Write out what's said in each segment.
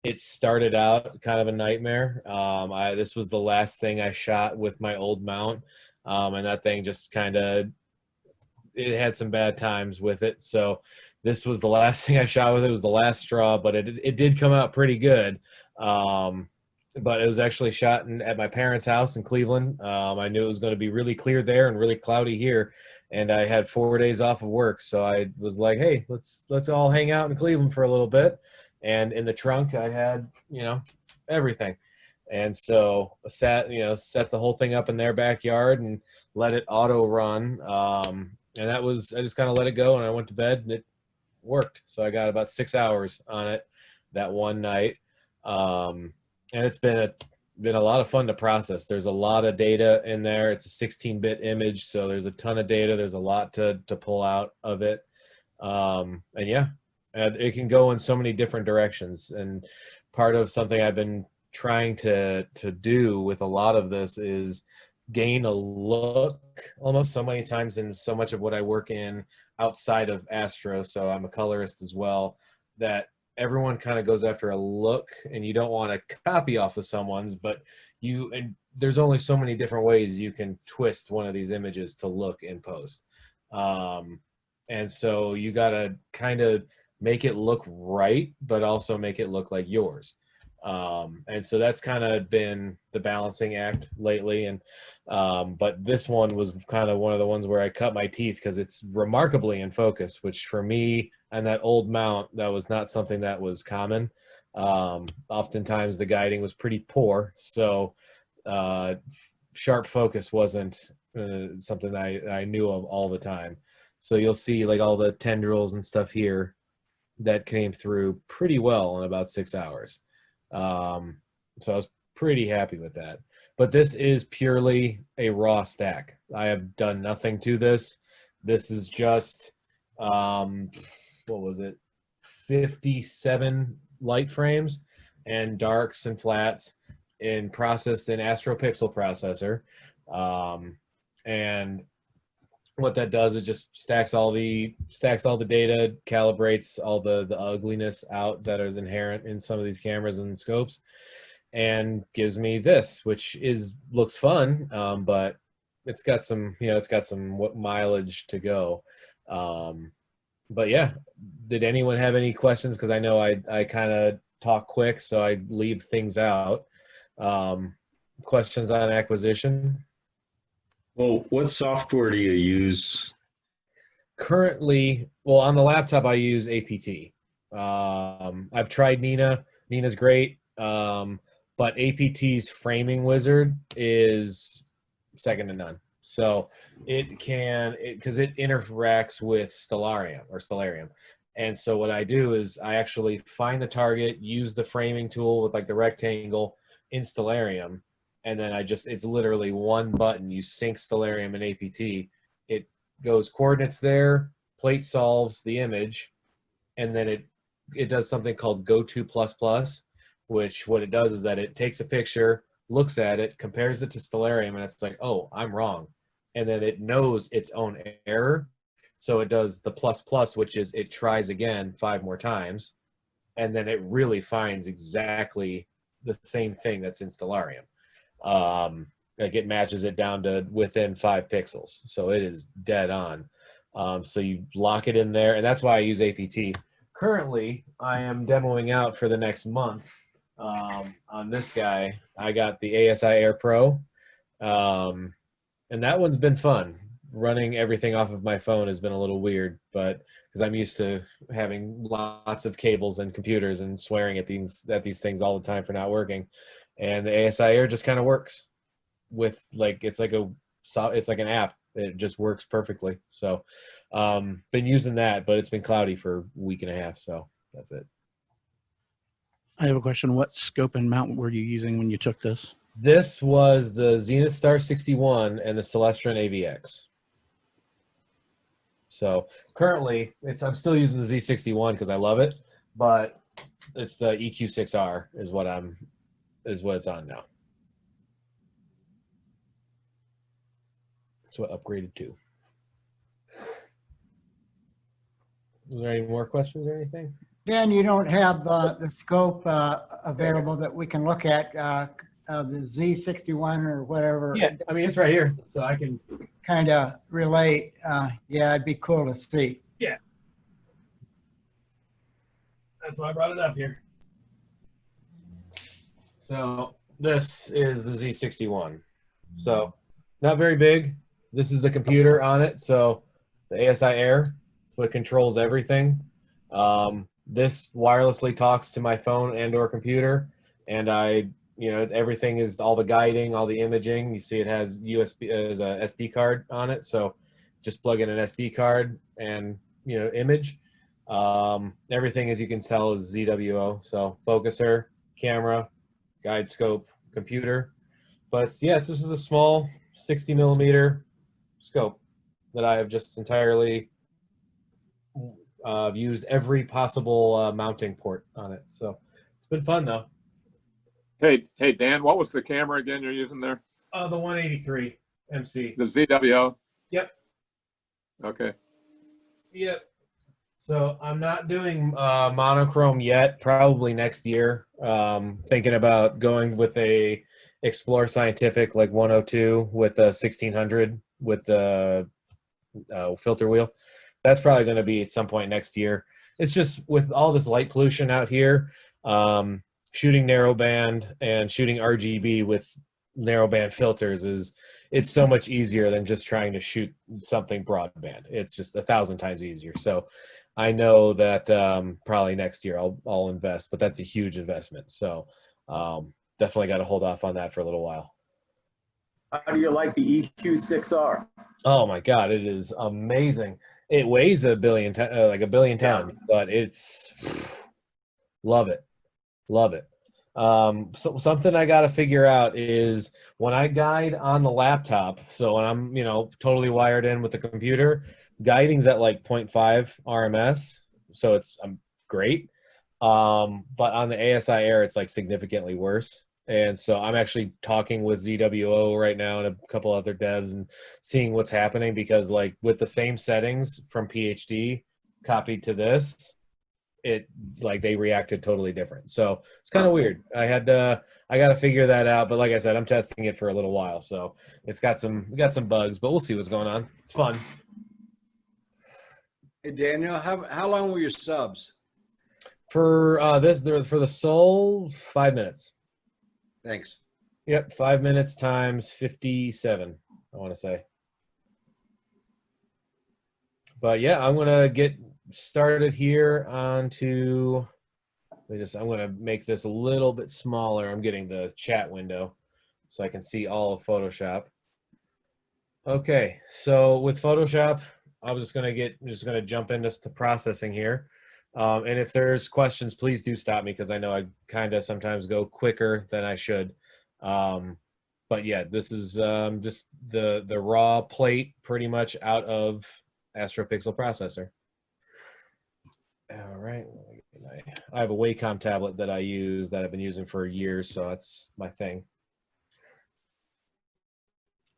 it started out kind of a nightmare. This was the last thing I shot with my old mount, and that thing just kind of, it had some bad times with it. So this was the last thing I shot with it. It was the last straw, but it did come out pretty good. Um, but it was actually shot at my parents' house in Cleveland. I knew it was going to be really clear there and really cloudy here, and I had 4 days off of work, so I was like, "Hey, let's all hang out in Cleveland for a little bit." And in the trunk, I had everything, and so I set the whole thing up in their backyard and let it auto run. And that was, I just kind of let it go and I went to bed and it worked. So I got about 6 hours on it that one night. And it's been a lot of fun to process. There's a lot of data in there. It's a 16-bit image, so there's a ton of data. There's a lot to pull out of it. And yeah, it can go in so many different directions. And part of something I've been trying to do with a lot of this is gain a look almost so many times in so much of what I work in outside of Astro. So I'm a colorist as well, that everyone kind of goes after a look, and you don't want to copy off of someone's, but and there's only so many different ways you can twist one of these images to look in post. And so you got to kind of make it look right, but also make it look like yours. And so that's kind of been the balancing act lately. And but this one was kind of one of the ones where I cut my teeth because it's remarkably in focus, which for me and that old mount, that was not something that was common. Oftentimes the guiding was pretty poor, so sharp focus wasn't something I knew of all the time. So you'll see like all the tendrils and stuff here that came through pretty well in about 6 hours. So I was pretty happy with that. But this is purely a raw stack. I have done nothing to this. This is just, what was it? 57 light frames and darks and flats processed in Astro Pixel processor. And what that does is just stacks all the data, calibrates all the ugliness out that is inherent in some of these cameras and scopes, and gives me this, which looks fun, but it's got some mileage to go. But yeah, did anyone have any questions? Because I know I kind of talk quick, so I leave things out. Questions on acquisition? Well, what software do you use? Currently, well, on the laptop I use APT. I've tried Nina. Nina's great, but APT's framing wizard is second to none. So because it interacts with Stellarium. And so what I do is I actually find the target, use the framing tool with like the rectangle in Stellarium, and then it's literally one button. You sync Stellarium and APT. It goes coordinates there, plate solves the image, and then it does something called go to plus plus, which what it does is that it takes a picture, looks at it, compares it to Stellarium, and it's like, oh, I'm wrong. And then it knows its own error. So it does the plus plus, which is it tries again 5 more times, and then it really finds exactly the same thing that's in Stellarium. Like it matches it down to within 5 pixels. So it is dead on. So you lock it in there, and that's why I use APT. Currently, I am demoing out for the next month on this guy. I got the ASI Air Pro, and that one's been fun. Running everything off of my phone has been a little weird, but because I'm used to having lots of cables and computers and swearing at these things all the time for not working, and the ASI Air just kind of works with it's like an app. It just works perfectly. So been using that, but it's been cloudy for a week and a half, so that's it. I have a question. What scope and mount were you using when you took this? This was the Zenith Star 61 and the Celestron AVX. So currently I'm still using the Z61 because I love it, but it's the EQ6R is what it's on now. That's what upgraded to. Is there any more questions or anything? Dan, you don't have the scope available that we can look at, the Z61 or whatever. Yeah, I mean, it's right here, so I can. Kind of relate. Yeah, it'd be cool to see. Yeah. That's why I brought it up here. So this is the Z61. So not very big. This is the computer on it. So the ASI Air is what controls everything. This wirelessly talks to my phone and or computer, and everything is all the guiding, all the imaging. You see it has USB as a SD card on it. So just plug in an SD card and, image. Everything, as you can tell, is ZWO. So focuser, camera, guide scope, computer. But yeah, this is a small 60 millimeter scope that I have just entirely used every possible mounting port on it. So it's been fun though. Hey, Dan, what was the camera again you're using there? The 183 MC. The ZWO? Yep. Okay. Yep. So I'm not doing monochrome yet, probably next year. Thinking about going with a Explore Scientific like 102 with a 1600 with the filter wheel. That's probably going to be at some point next year. It's just with all this light pollution out here, shooting narrowband and shooting RGB with narrowband filters it's so much easier than just trying to shoot something broadband. It's just 1,000 times easier. So I know that probably next year I'll invest, but that's a huge investment. So definitely got to hold off on that for a little while. How do you like the EQ6R? Oh my God, it is amazing. It weighs a billion tons, but it's love it. So something I got to figure out is when I guide on the laptop. So when I'm, totally wired in with the computer, guiding's at like 0.5 RMS. So I'm great. But on the ASI Air, it's like significantly worse. And so I'm actually talking with ZWO right now and a couple other devs and seeing what's happening, because like with the same settings from PhD copied to this, they reacted totally different. So it's kind of weird. I got to figure that out. But like I said, I'm testing it for a little while. So we got some bugs, but we'll see what's going on. It's fun. Hey, Daniel, how long were your subs? For for the Soul, 5 minutes. Thanks. Yep, 5 minutes times 57, I want to say. But yeah, I'm gonna get started here onto. I'm gonna make this a little bit smaller. I'm getting the chat window so I can see all of Photoshop. Okay, so with Photoshop, I'm just gonna jump into the processing here. And if there's questions, please do stop me, because I know I kind of sometimes go quicker than I should. But yeah, this is just the raw plate pretty much out of AstroPixel processor. All right, I have a Wacom tablet that I use that I've been using for years, so that's my thing.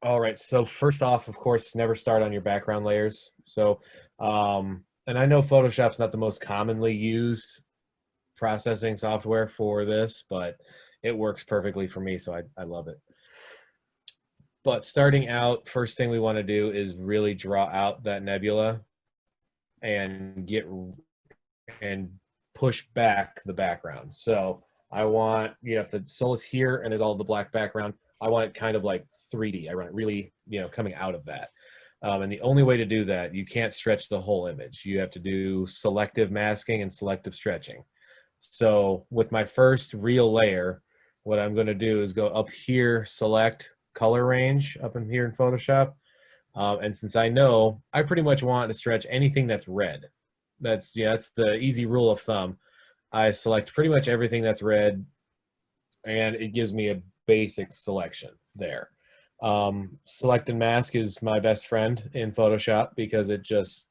All right, so first off, of course, never start on your background layers. So, and I know Photoshop's not the most commonly used processing software for this, but it works perfectly for me, so I love it. But starting out, first thing we want to do is really draw out that nebula and push back the background. So I want, if the soul is here and there's all the black background, I want it kind of like 3D. I want it really, coming out of that. And the only way to do that, you can't stretch the whole image. You have to do selective masking and selective stretching. So with my first real layer, what I'm going to do is go up here, select color range up in here in Photoshop. And since I know, I pretty much want to stretch anything that's red. That's the easy rule of thumb. I select pretty much everything that's red, and it gives me a basic selection there. Select and mask is my best friend in Photoshop, because it's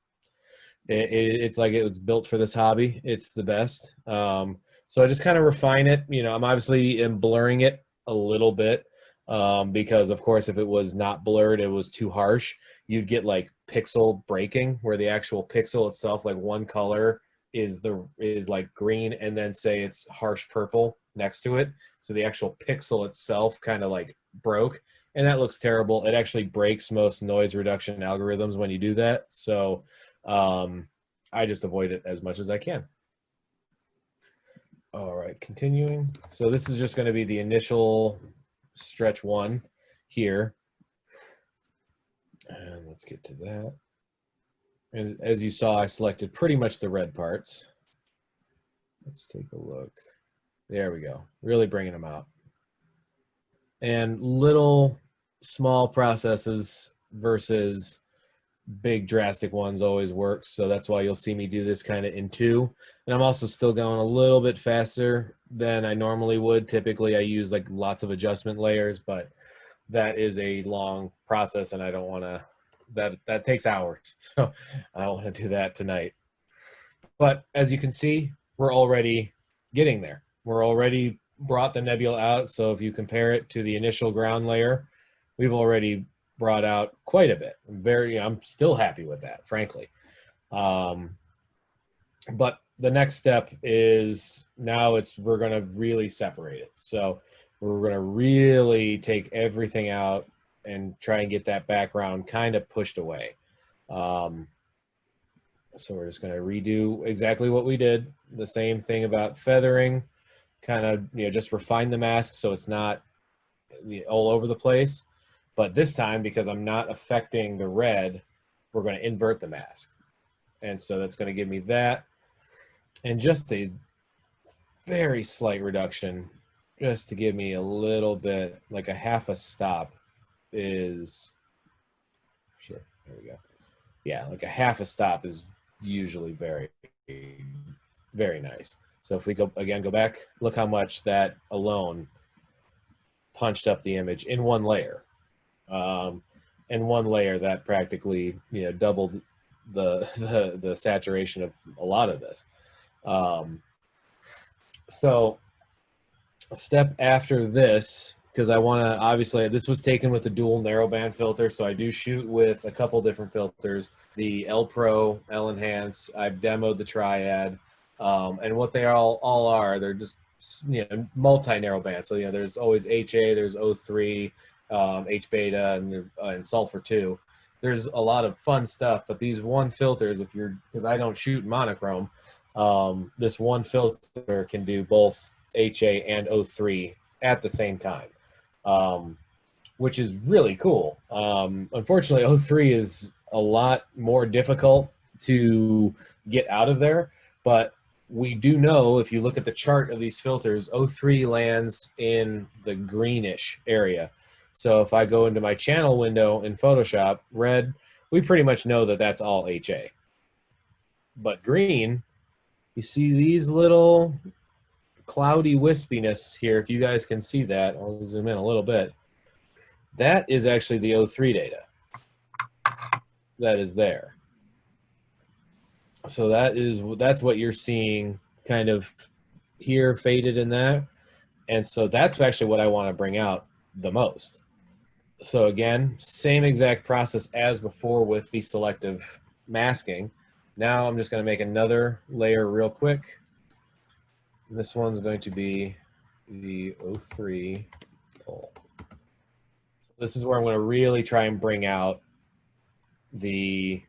like it was built for this hobby. It's the best. So I just kind of refine it. I'm obviously blurring it a little bit, because of course, if it was not blurred, it was too harsh. You'd get like pixel breaking, where the actual pixel itself, like one color is like green, and then say it's harsh purple next to it. So the actual pixel itself kind of like broke, and that looks terrible. It actually breaks most noise reduction algorithms when you do that. So I just avoid it as much as I can. All right, continuing. So this is just going to be the initial stretch one here. And let's get to that. As you saw, I selected pretty much the red parts. Let's take a look. There we go. Really bringing them out. And little small processes versus big drastic ones always works. So that's why you'll see me do this kind of in two. And I'm also still going a little bit faster than I normally would. Typically I use like lots of adjustment layers, but that is a long process and I don't want to, that takes hours. So I don't want to do that tonight. But as you can see, we're already getting there. We're already brought the nebula out. So if you compare it to the initial ground layer, we've already brought out quite a bit. I'm still happy with that, frankly. But the next step is now we're going to really separate it. So we're going to really take everything out and try and get that background kind of pushed away. So we're just going to redo exactly what we did. The same thing about feathering, kind of, just refine the mask so it's not all over the place. But this time, because I'm not affecting the red, we're going to invert the mask. And so that's going to give me that. And just a very slight reduction, just to give me a little bit, like a half a stop is, shit, there we go. Yeah, like a half a stop is usually very, very nice. So if we go back, look how much that alone punched up the image in one layer. In one layer that practically, doubled the saturation of a lot of this. So a step after this, because I want to, obviously this was taken with the dual narrowband filter, so I do shoot with a couple different filters, the L Pro, L Enhance. I've demoed the Triad, and what they all are, they're just multi-narrowband. So there's always HA, there's O3, H beta, and sulfur 2. There's a lot of fun stuff, but these one filters, because I don't shoot monochrome, this one filter can do both HA and O3 at the same time, which is really cool. Unfortunately, O3 is a lot more difficult to get out of there, but we do know, if you look at the chart of these filters, O3 lands in the greenish area. So if I go into my channel window in Photoshop, red, we pretty much know that that's all HA. But green, you see these little cloudy wispiness here. If you guys can see that, I'll zoom in a little bit. That is actually the O3 data that is there. So that's what you're seeing kind of here, faded in that. And so that's actually what I want to bring out the most. So again, same exact process as before with the selective masking. Now I'm just going to make another layer real quick. This one's going to be the O3 pull. This is where I'm going to really try and bring out the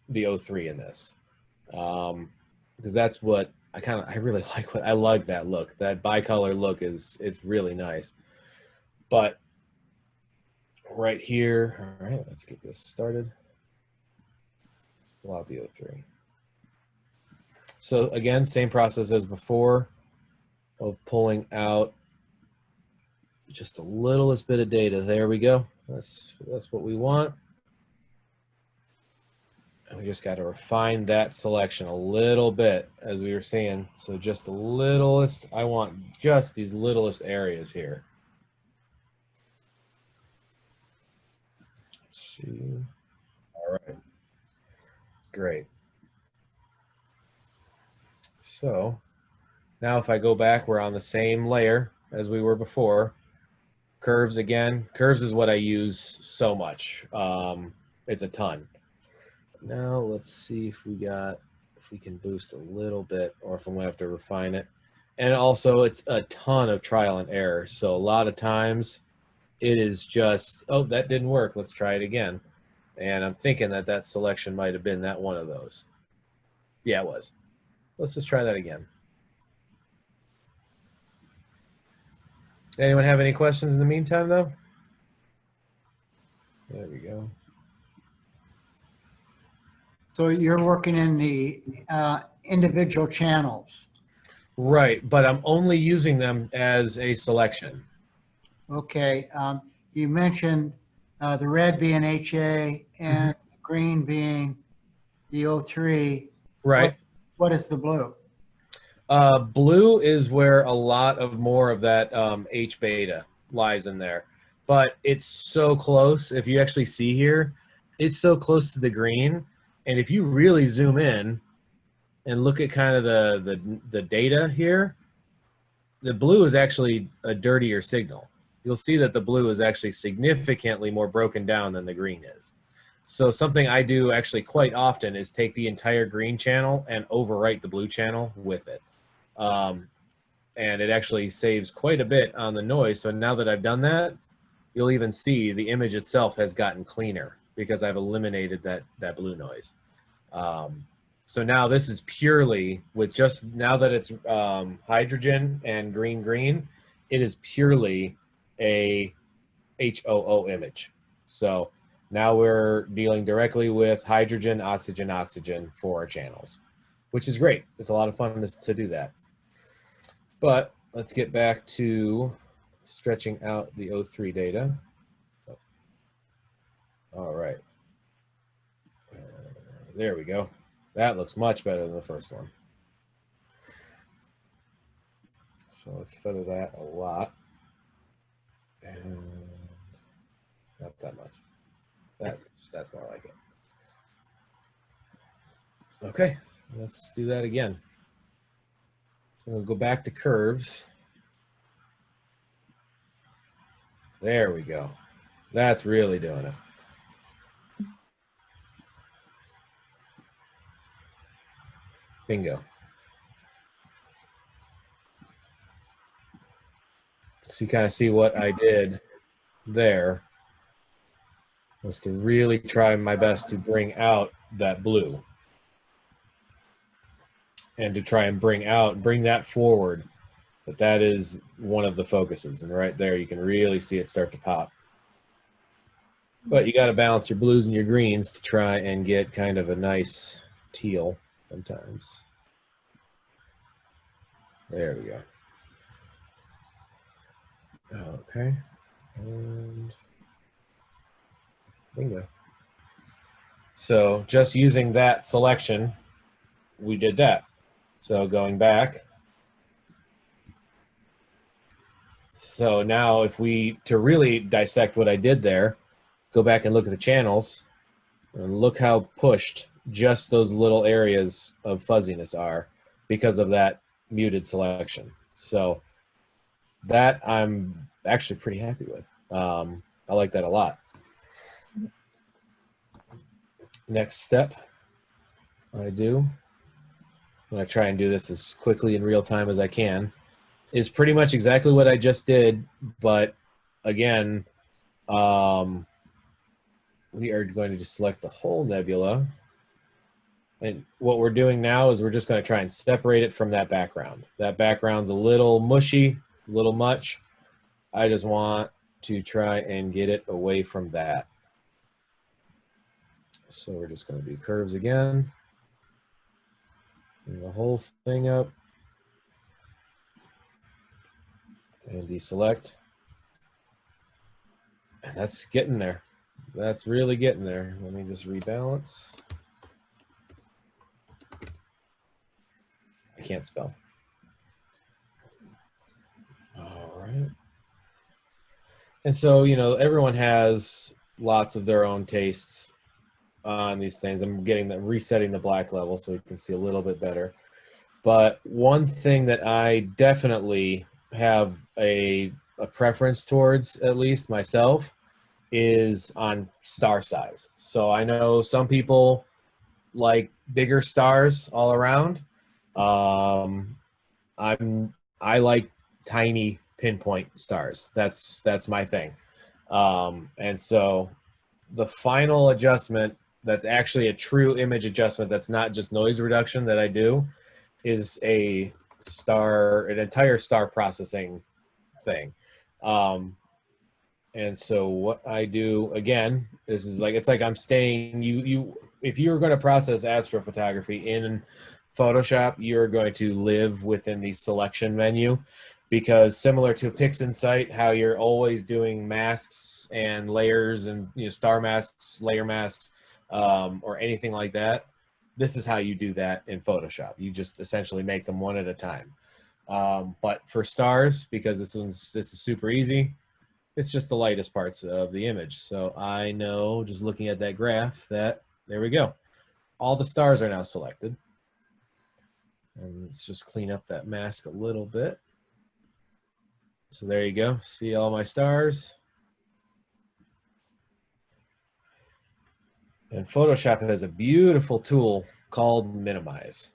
O3 in this. Because that's what I really like. I like that look. That bicolor look it's really nice. But right here, all right, let's get this started. Let's pull out the O3. So again, same process as before of pulling out just the littlest bit of data. There we go. That's what we want. And we just got to refine that selection a little bit, as we were seeing. So just the littlest, I want just these littlest areas here. Let's see. All right. Great. So now if I go back, we're on the same layer as we were before. Curves again. Curves is what I use so much. It's a ton. Now let's see if we we can boost a little bit, or if I'm gonna have to refine it. And also it's a ton of trial and error. So a lot of times it is just, oh, that didn't work. Let's try it again. And I'm thinking that that selection might have been that one of those. Yeah, it was. Let's just try that again. Anyone have any questions in the meantime, though? There we go. So you're working in the individual channels. Right, but I'm only using them as a selection. Okay. You mentioned the red being HA and green being the O3. Right. What is the blue? Blue is where a lot of more of that H beta lies in there, but it's so close. If you actually see here, it's so close to the green. And if you really zoom in and look at kind of the data here, the blue is actually a dirtier signal. You'll see that the blue is actually significantly more broken down than the green is. So something I do actually quite often is take the entire green channel and overwrite the blue channel with it. And it actually saves quite a bit on the noise. So now that I've done that, you'll even see the image itself has gotten cleaner because I've eliminated that blue noise. So now this is purely with just, now that it's hydrogen and green, it is purely a HOO image. So now we're dealing directly with hydrogen, oxygen for our channels, which is great. It's a lot of fun to do that. But let's get back to stretching out the O3 data. All right. There we go. That looks much better than the first one. So let's feather that a lot. And not that much. That's more like it. Okay, let's do that again. So we'll go back to curves. There we go. That's really doing it. Bingo. So you kind of see what I did there was to really try my best to bring out that blue and to try and bring that forward. But that is one of the focuses, and right there you can really see it start to pop. But you got to balance your blues and your greens to try and get kind of a nice teal sometimes. There we go. Okay, and bingo. So just using that selection, we did that. So going back. So now if we, to really dissect what I did there, go back and look at the channels and look how pushed just those little areas of fuzziness are because of that muted selection. So that I'm actually pretty happy with. I like that a lot. Next step I do, when I try and do this as quickly in real time as I can, is pretty much exactly what I just did, but again, we are going to just select the whole nebula. And what we're doing now is we're just going to try and separate it from that background. That background's a little mushy, a little much. I just want to try and get it away from that. So we're just going to do curves again. Bring the whole thing up. And deselect. And that's getting there. That's really getting there. Let me just rebalance. I can't spell. All right. And so, you know, everyone has lots of their own tastes on these things. I'm resetting the black level so we can see a little bit better. But one thing that I definitely have a preference towards, at least myself, is on star size. So I know some people like bigger stars all around. I like tiny pinpoint stars. That's my thing. And so the final adjustment that's actually a true image adjustment that's not just noise reduction that I do is an entire star processing thing. And so what I do, again, this is like, it's like I'm staying, if you're going to process astrophotography in Photoshop, you're going to live within the selection menu, because similar to PixInsight, how you're always doing masks and layers and star masks, layer masks, or anything like that, this is how you do that in Photoshop. You just essentially make them one at a time. But for stars, because this is super easy, it's just the lightest parts of the image. So I know, just looking at that graph, that there we go. All the stars are now selected. And let's just clean up that mask a little bit. So there you go. See all my stars. And Photoshop has a beautiful tool called Minimize.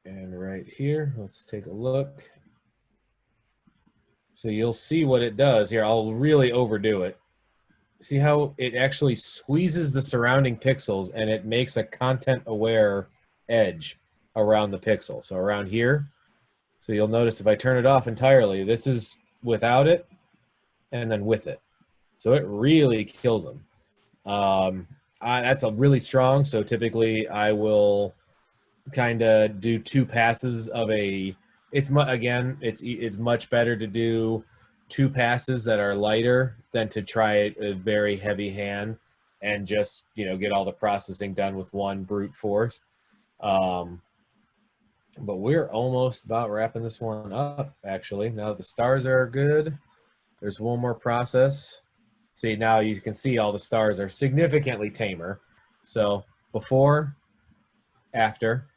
And right here, let's take a look. So you'll see what it does here. I'll really overdo it. See how it actually squeezes the surrounding pixels and it makes a content aware edge around the pixel. So around here, so you'll notice if I turn it off entirely, this is without it and then with it. So it really kills them. That's a really strong. So typically I will kind of do 2 passes of a, it's much better to do 2 passes that are lighter than to try it a very heavy hand and just get all the processing done with one brute force. But we're almost about wrapping this one up, actually. Now that the stars are good, there's one more process. See, now you can see all the stars are significantly tamer. So before, after,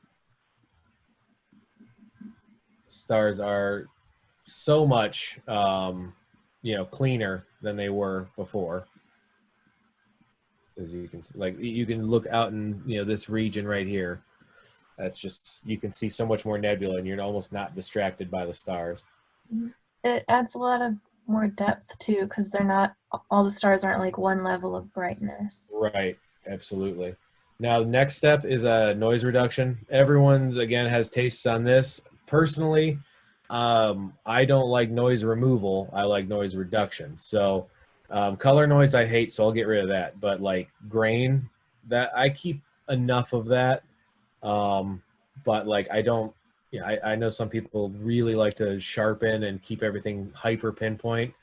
stars are so much cleaner than they were before. As you can see, like, you can look out in this region right here. That's just, you can see so much more nebula and you're almost not distracted by the stars. It adds a lot of more depth too, because they're not, all the stars aren't like one level of brightness. Right, absolutely. Now the next step is noise reduction. Everyone's, again, has tastes on this. Personally, I don't like noise removal. I like noise reduction. So color noise I hate, so I'll get rid of that. But like grain, that I keep enough of that. But like I don't, I know some people really like to sharpen and keep everything hyper pinpoint.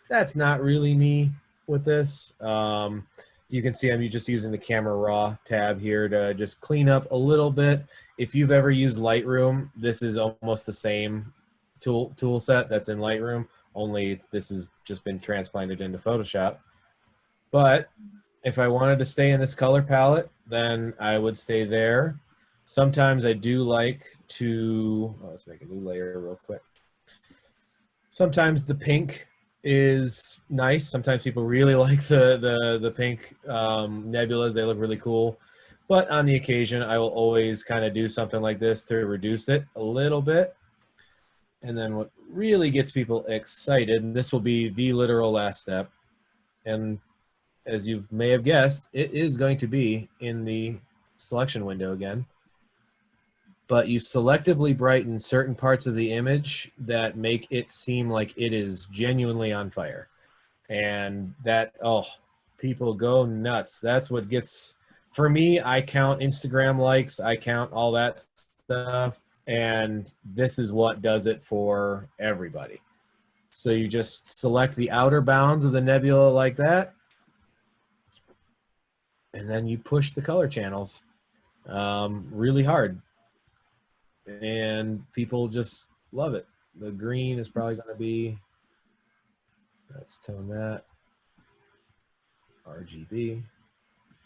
That's not really me with this. You can see I'm just using the camera raw tab here to just clean up a little bit. If you've ever used Lightroom, this is almost the same tool set that's in Lightroom, only this has just been transplanted into Photoshop. But if I wanted to stay in this color palette, then I would stay there. Sometimes I do like to, let's make a new layer real quick. Sometimes the pink is nice. Sometimes people really like the pink nebulas. They look really cool. But on the occasion, I will always kind of do something like this to reduce it a little bit. And then what really gets people excited, and this will be the literal last step, and as you may have guessed, it is going to be in the selection window again. But you selectively brighten certain parts of the image that make it seem like it is genuinely on fire. And that, oh, people go nuts. That's what gets, for me, I count Instagram likes, I count all that stuff, and this is what does it for everybody. So you just select the outer bounds of the nebula like that, and then you push the color channels really hard. And people just love it. The green is probably going to be, let's tone that, RGB.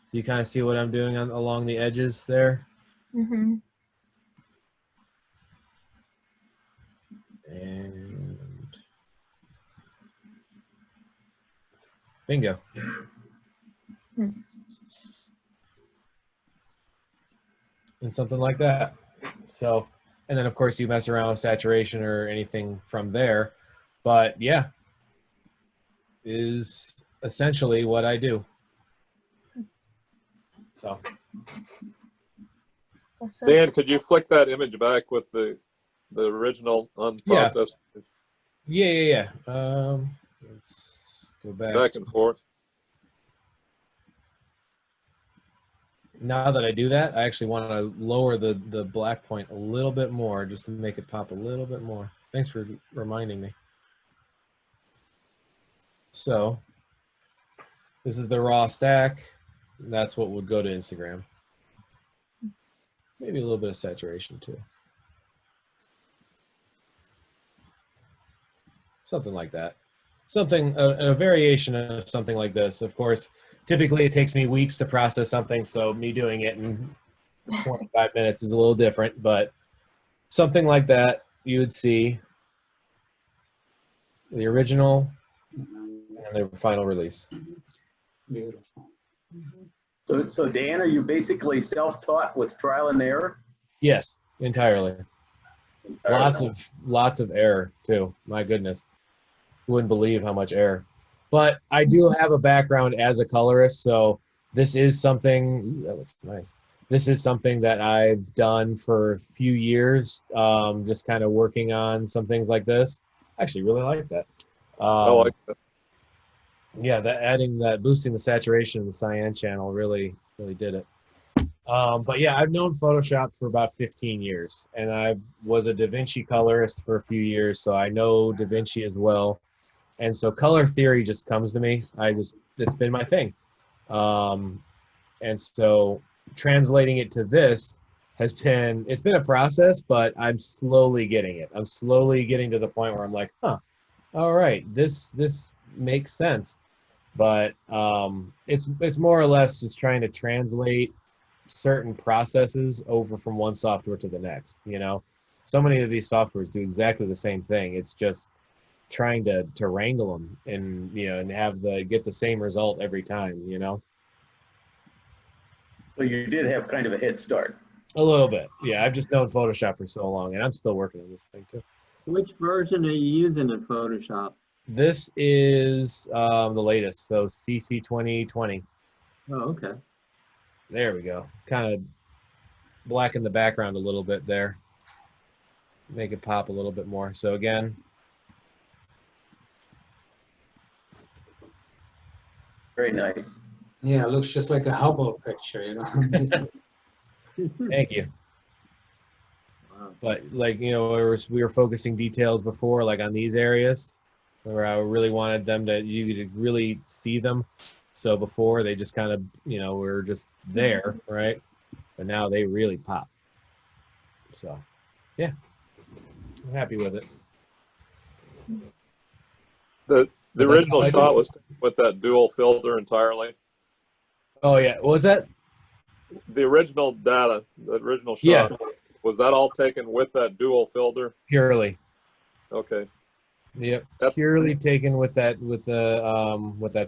So you kind of see what I'm doing along the edges there. Mm-hmm. And bingo. and something like that. So, and then of course you mess around with saturation or anything from there. But yeah, is essentially what I do. So Also, Dan, could you flick that image back with the original unprocessed yeah. Let's go back and forth? Now that I do that, I actually want to lower the black point a little bit more just to make it pop a little bit more. Thanks for reminding me. So this is the raw stack. That's what would go to Instagram. Maybe a little bit of saturation too. Something like that. Something, a variation of something like this. Of course, typically it takes me weeks to process something, so me doing it in 25 minutes is a little different, but something like that you would see the original and the final release. Beautiful. So Dan, are you basically self-taught with trial and error? Yes, entirely. Lots of error too. My goodness, you wouldn't believe how much error. But I do have a background as a colorist, so this is something. Ooh, that looks nice. This is something that I've done for a few years, just kind of working on some things like this. I actually really like that. I like that. Yeah, boosting the saturation in the cyan channel really did it. But yeah, I've known Photoshop for about 15 years, and I was a Da Vinci colorist for a few years, so I know Da Vinci as well. And so color theory just comes to me. It's been my thing. And so translating it to this it's been a process, but I'm slowly getting it. I'm slowly getting to the point where I'm like, huh, all right, this makes sense. But it's more or less just trying to translate certain processes over from one software to the next. So many of these softwares do exactly the same thing. It's just trying to wrangle them and and get the same result every time. So you did have kind of a head start. A little bit, yeah. I've just known Photoshop for so long, and I'm still working on this thing too. Which version are you using in Photoshop? This is the latest, so CC 2020. Oh, okay. There we go. Kind of blacken the background a little bit there. Make it pop a little bit more. So again. Very nice. Yeah, it looks just like a Hubble picture, Thank you. Wow. But we were focusing details before, like on these areas where I really wanted you to really see them. So before they just kind of, were just there, right? But now they really pop. So, yeah, I'm happy with it. The original shot was with that dual filter entirely. Oh yeah, what was that? The original data, the original shot, was that all taken with that dual filter? Purely. Okay. Yep. Purely taken with that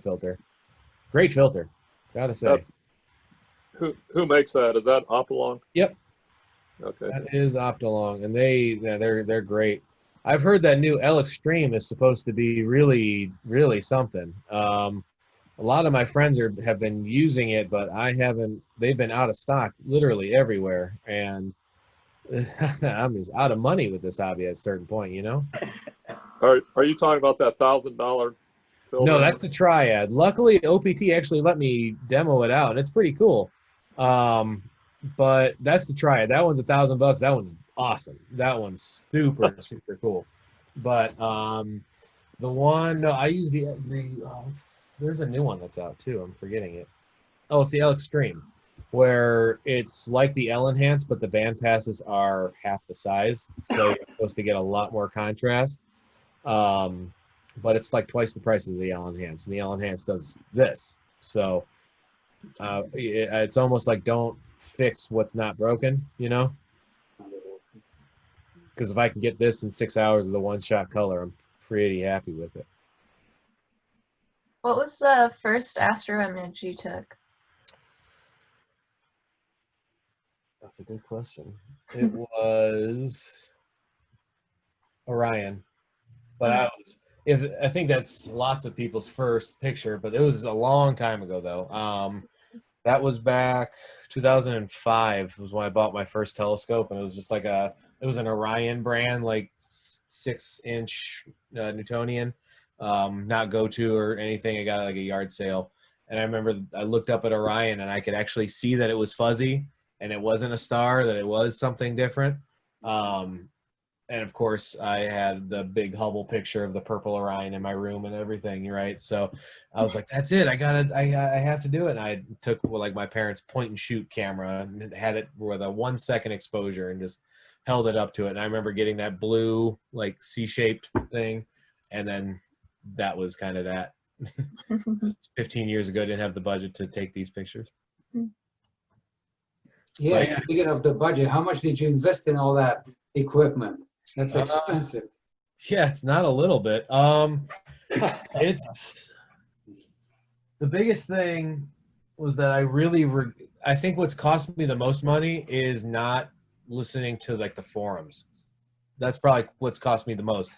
filter. Great filter, gotta say. Who makes that? Is that Opalong? Yep. Okay. That is Optalong, and they're great. I've heard that new L Extreme is supposed to be really, really something. A lot of my friends have been using it, but I haven't. They've been out of stock literally everywhere, and I'm just out of money with this hobby at a certain point, Are you talking about that $1,000 filter? No, that's the Triad. Luckily, OPT actually let me demo it out, and it's pretty cool. But that's the Triad. That one's $1,000. That one's awesome. That one's super super cool. But the one I use there's a new one that's out too. I'm forgetting it. Oh, it's the L Extreme, where it's like the L Enhance, but the band passes are half the size, so you're supposed to get a lot more contrast. But it's like twice the price of the L Enhance, and the L Enhance does this. So it's almost like don't fix what's not broken, Because if I can get this in 6 hours of the one-shot color, I'm pretty happy with it. what was the first astro image you took? That's a good question. It was Orion, but I think that's lots of people's first picture, but it was a long time ago though. That was back 2005 was when I bought my first telescope, and it was just like it was an Orion brand, like 6-inch Newtonian, not go-to or anything. I got like a yard sale, and I remember I looked up at Orion, and I could actually see that it was fuzzy, and it wasn't a star, that it was something different. And of course, I had the big Hubble picture of the purple Orion in my room and everything, right? So I was like, "That's it! I have to do it." And I took like my parents' point and shoot camera and had it with a 1-second exposure and just held it up to it. And I remember getting that blue like C-shaped thing, and then that was kind of that. 15 years ago, I didn't have the budget to take these pictures. Yeah, Right. speaking of the budget, how much did you invest in all that equipment? That's expensive. Yeah, it's not a little bit. It's the biggest thing was that I think what's cost me the most money is not listening to like the forums. That's probably what's cost me the most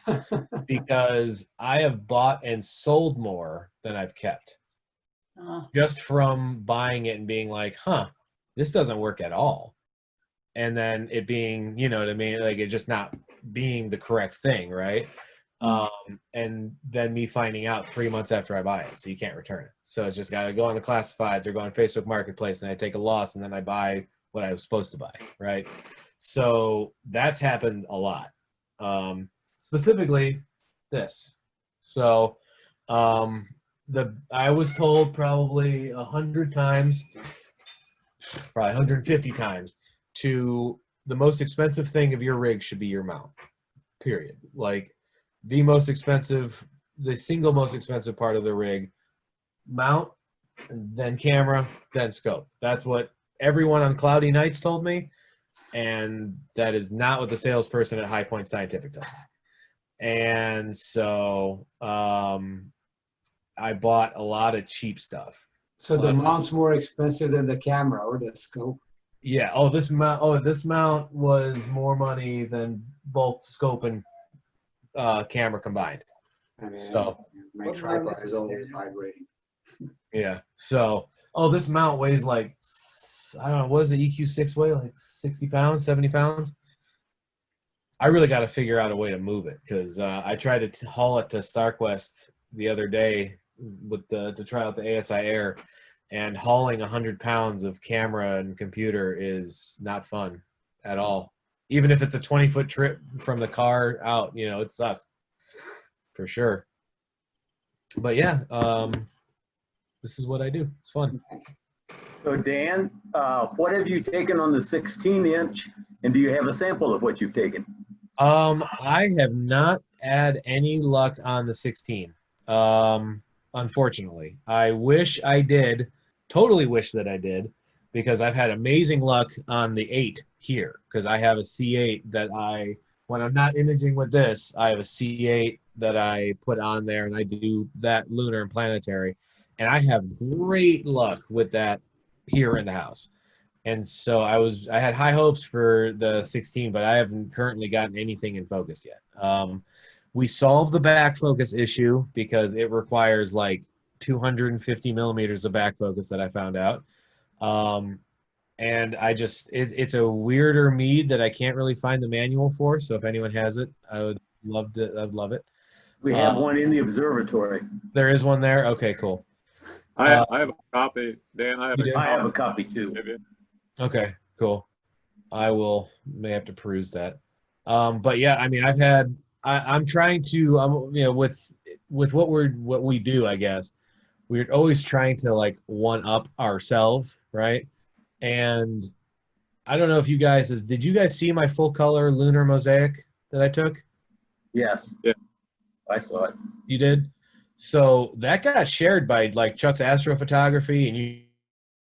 because I have bought and sold more than I've kept just from buying it and being like, huh, this doesn't work at all. And then it being, you know what I mean? Like it just not being the correct thing, right? And then me finding out 3 months after I buy it, so you can't return it. So it's just got to go on the classifieds or go on Facebook Marketplace, and I take a loss, and then I buy what I was supposed to buy, right? So that's happened a lot. Specifically, this. So I was told probably 100 times, probably 150 times, to the most expensive thing of your rig should be your mount. Period. Like the single most expensive part of the rig, mount, then camera, then scope. That's what everyone on cloudy nights told me, and that is not what the salesperson at High Point Scientific told me. And so I bought a lot of cheap stuff. So the mount's more expensive than the camera or the scope? Yeah. This mount was more money than both scope and camera combined. I mean, So my tripod is always vibrating. yeah. So this mount weighs like, I don't know, what does the EQ6 weigh? Like 60 pounds, 70 pounds? I really got to figure out a way to move it because I tried to haul it to StarQuest the other day to try out the ASI Air, and hauling 100 pounds of camera and computer is not fun at all. Even if it's a 20-foot trip from the car out, you know, it sucks for sure. But yeah, this is what I do. It's fun. So Dan, what have you taken on the 16-inch, and do you have a sample of what you've taken? I have not had any luck on the 16. Unfortunately, I wish I did. Totally wish that I did, because I've had amazing luck on the 8 here, because I have a C8 that when I'm not imaging with this, I have a C8 that I put on there, and I do that lunar and planetary, and I have great luck with that here in the house. And so I had high hopes for the 16, but I haven't currently gotten anything in focus yet. We solved the back focus issue because it requires like 250 millimeters of back focus that I found out. And it's a weirder mead that I can't really find the manual for. So if anyone has it, I'd love it. We have one in the observatory. There is one there. Okay, cool. I have a copy, Dan. I have a copy too. Okay, cool. I may have to peruse that. But yeah, I mean, I'm trying to, you know, with what we do, I guess, we're always trying to like one up ourselves, right? And I don't know if did you guys see my full color lunar mosaic that I took? Yes. Yeah. I saw it. You did? So that got shared by like Chuck's Astrophotography and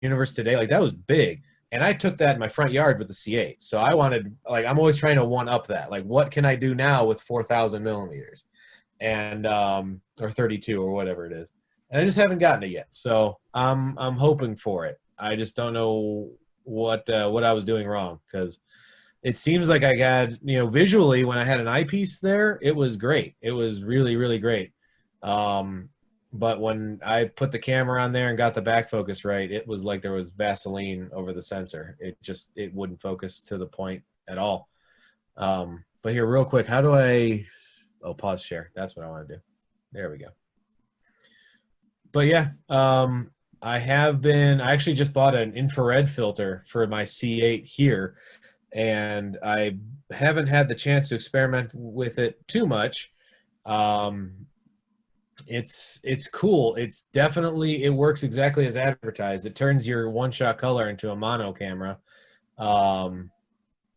Universe Today. Like that was big. And I took that in my front yard with the C8. So I wanted, like, I'm always trying to one up that. Like, what can I do now with 4,000 millimeters? And, or 32 or whatever it is. And I just haven't gotten it yet. So I'm hoping for it. I just don't know what I was doing wrong, because it seems like I got, visually when I had an eyepiece there, it was great. It was really, really great. But when I put the camera on there and got the back focus right, it was like there was Vaseline over the sensor. It wouldn't focus to the point at all. But here, real quick, how do I, pause share. That's what I want to do. There we go. But yeah, I actually just bought an infrared filter for my C8 here, and I haven't had the chance to experiment with it too much. It's cool. It's definitely, it works exactly as advertised. It turns your one-shot color into a mono camera. And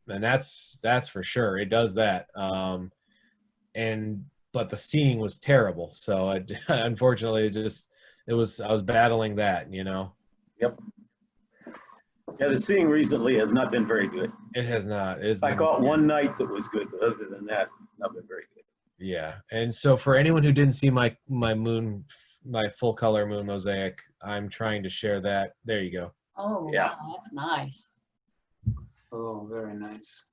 that's for sure. It does that. But the seeing was terrible. So unfortunately, I was battling that, Yep. Yeah, the seeing recently has not been very good. It has not. I caught one night that was good, but other than that, not been very good. Yeah. And so for anyone who didn't see my full color moon mosaic, I'm trying to share that. There you go. Oh, Yeah. wow, that's nice. Oh, very nice.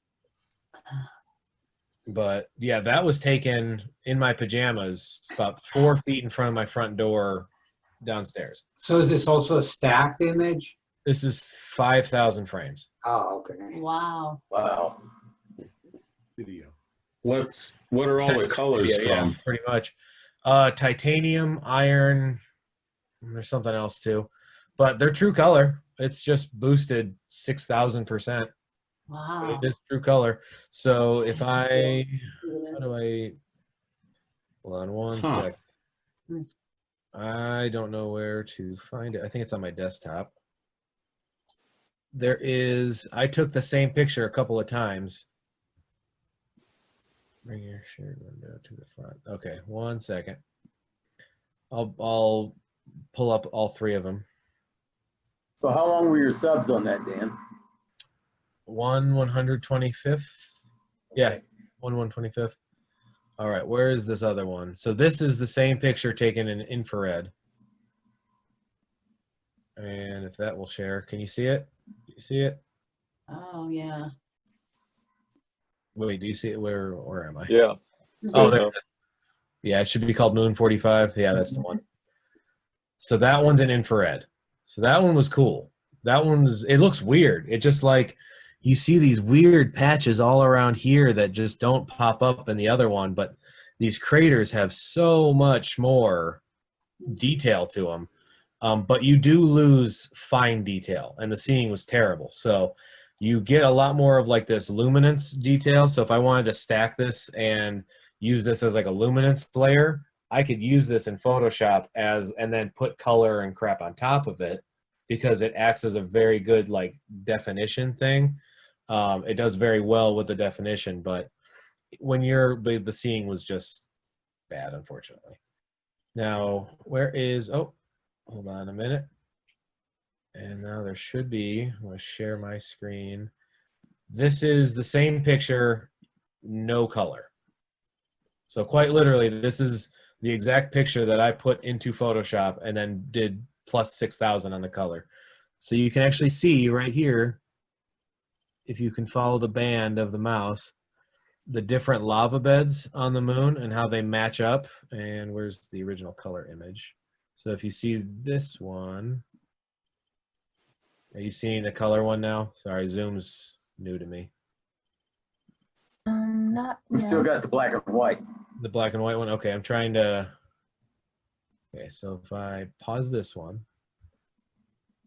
But yeah, that was taken in my pajamas about 4 feet in front of my front door downstairs. So is this also a stacked image? This is 5,000 frames. Oh, okay. Wow. Wow. Video. What are all the colors Yeah, from? pretty much. Titanium, iron, there's something else too. But they're true color. It's just boosted 6,000%. Wow. It is true color. So if how do I, hold on one sec. I don't know where to find it. I think it's on my desktop. I took the same picture a couple of times. Bring your shared window to the front. Okay, 1 second. I'll pull up all three of them. So how long were your subs on that, Dan? 1/125th. Yeah, 1/125th. All right, where is this other one? So this is the same picture taken in infrared. And if that will share, can you see it? Do you see it? Oh, yeah. Wait, do you see it? Where am I? Yeah. Oh, there it is. Yeah, it should be called Moon 45. Yeah, that's the one. So that one's in infrared. So that one was cool. It looks weird. It just like, you see these weird patches all around here that just don't pop up in the other one, but these craters have so much more detail to them. But you do lose fine detail, and the seeing was terrible. So you get a lot more of like this luminance detail. So if I wanted to stack this and use this as like a luminance layer, I could use this in Photoshop and then put color and crap on top of it, because it acts as a very good like definition thing. It does very well with the definition, but the seeing was just bad, unfortunately. Now, hold on a minute. And now there should be, I'm going to share my screen. This is the same picture, no color. So quite literally, this is the exact picture that I put into Photoshop and then did plus 6,000 on the color. So you can actually see right here, if you can follow the band of the mouse, the different lava beds on the moon and how they match up. And where's the original color image? So if you see this one, are you seeing the color one now? Sorry, Zoom's new to me. Not We yet. still got the black and white. The black and white one? Okay, I'm trying to... Okay, so if I pause this one,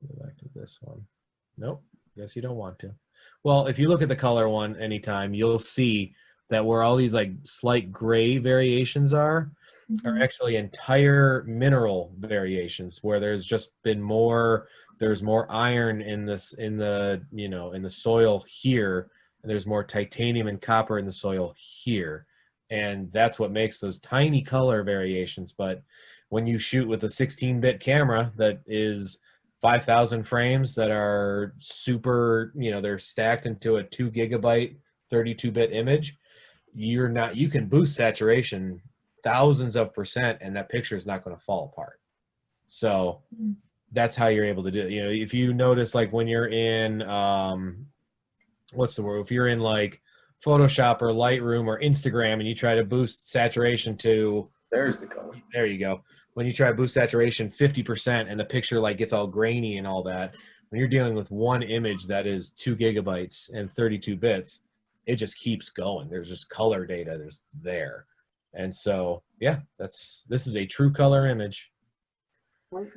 go back to this one. Nope, guess you don't want to. Well, if you look at the color one anytime, you'll see that where all these like slight gray variations are actually entire mineral variations, where there's just been there's more iron in the soil here, and there's more titanium and copper in the soil here. And that's what makes those tiny color variations. But when you shoot with a 16-bit camera that is 5,000 frames that are super, they're stacked into a 2 gigabyte 32-bit image, you can boost saturation thousands of %, and that picture is not going to fall apart. So that's how you're able to do it. You know, if you notice, like when you're in, what's the word? If you're in like Photoshop or Lightroom or Instagram and you try to boost saturation to, There's the color. there you go. When you try to boost saturation 50% and the picture like gets all grainy and all that, when you're dealing with one image that is 2 gigabytes and 32 bits, it just keeps going. There's just color data there's there. And so, yeah, this is a true color image.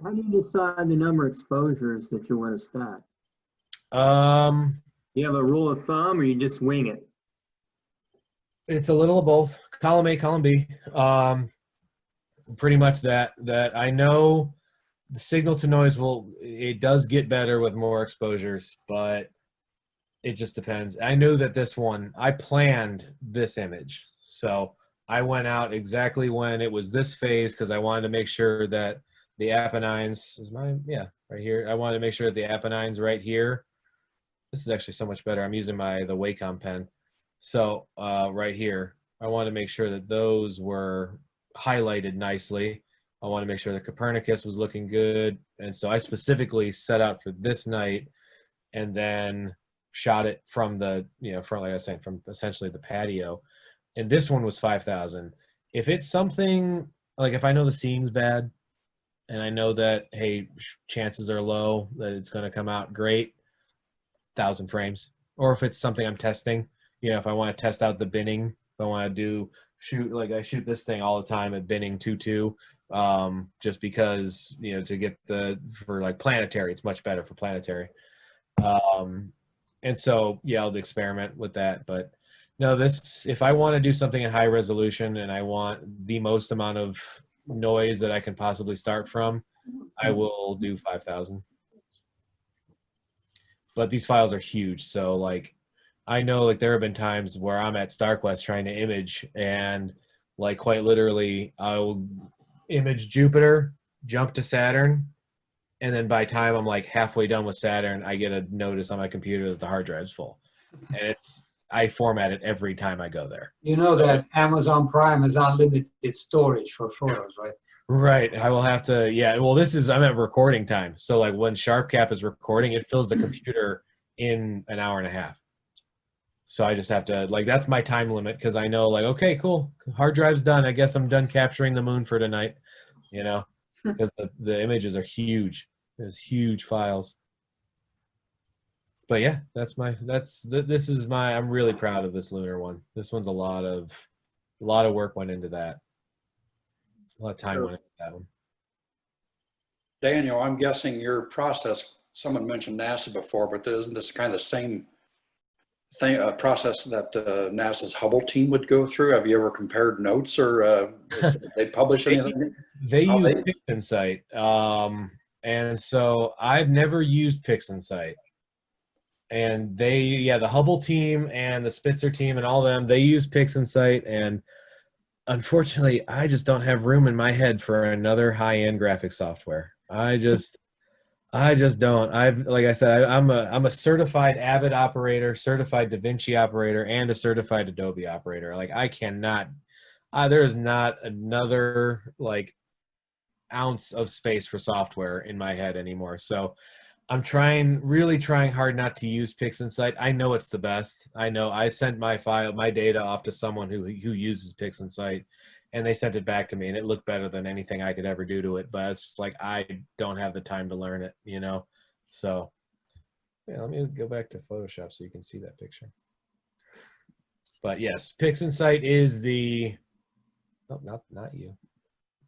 How do you decide the number of exposures that you want to stack? You have a rule of thumb, or you just wing it? It's a little of both. Column A, column B. Pretty much that I know the signal to noise it does get better with more exposures, but it just depends. I knew that this one, I planned this image. So I went out exactly when it was this phase because I wanted to make sure that the Apennines is mine. Yeah, right here. I wanted to make sure that the Apennines right here. This is actually so much better. I'm using the Wacom pen. So right here, I wanted to make sure that those were highlighted nicely. I want to make sure that Copernicus was looking good. And so I specifically set out for this night and then shot it from the, from, like I was saying, from essentially the patio. And this one was 5,000. If it's something, like if I know the scene's bad and I know that, hey, chances are low that it's going to come out great, 1,000 frames. Or if it's something I'm testing, if I want to test out the binning, if I want to shoot, like I shoot this thing all the time at binning 2.2, just because, to get for like planetary, it's much better for planetary. And so, yeah, I'll experiment with that. But no, if I want to do something in high resolution and I want the most amount of noise that I can possibly start from, I will do 5,000. But these files are huge. So like, I know like there have been times where I'm at StarQuest trying to image and like quite literally I'll image Jupiter, jump to Saturn, and then by the time I'm like halfway done with Saturn, I get a notice on my computer that the hard drive's full. And I format it every time I go there. You know that Amazon Prime has unlimited storage for photos, right? Right. I will have to, yeah. Well, I'm at recording time. So like when SharpCap is recording, it fills the computer in an hour and a half. So I just have to, like, that's my time limit because I know, like, okay, cool. Hard drive's done. I guess I'm done capturing the moon for tonight, because the images are huge. There's huge files. But yeah, I'm really proud of this lunar one. This one's a lot of work went into that. A lot of time went into that one. Daniel, I'm guessing your process, someone mentioned NASA before, but isn't this kind of the same thing, a process that NASA's Hubble team would go through? Have you ever compared notes or they publish anything? They use PixInsight. And so I've never used PixInsight. And the Hubble team and the Spitzer team and all them, they use PixInsight. And unfortunately, I just don't have room in my head for another high-end graphic software. I just don't. Like I said, I'm a certified Avid operator, certified DaVinci operator, and a certified Adobe operator. Like I cannot, there is not another like ounce of space for software in my head anymore. So I'm really trying hard not to use PixInsight. I know it's the best. I know I sent my data off to someone who uses PixInsight, and they sent it back to me, and it looked better than anything I could ever do to it. But it's just like I don't have the time to learn it, So, yeah, let me go back to Photoshop so you can see that picture. But yes, PixInsight is not you.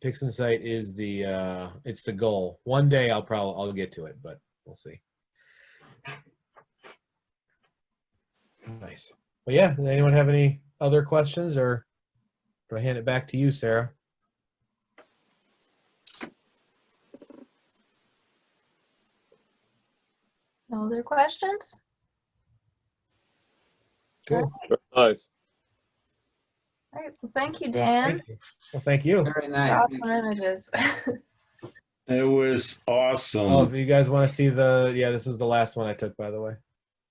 PixInsight is it's the goal. One day I'll get to it, but we'll see. Nice. Well, yeah. Does anyone have any other questions, or do I hand it back to you, Sarah? No other questions? Cool. Nice. All right. Well, thank you, Dan. Thank you. Well, thank you. Very nice. Awesome images. It was awesome. Oh, if you guys want to see this was the last one I took, by the way.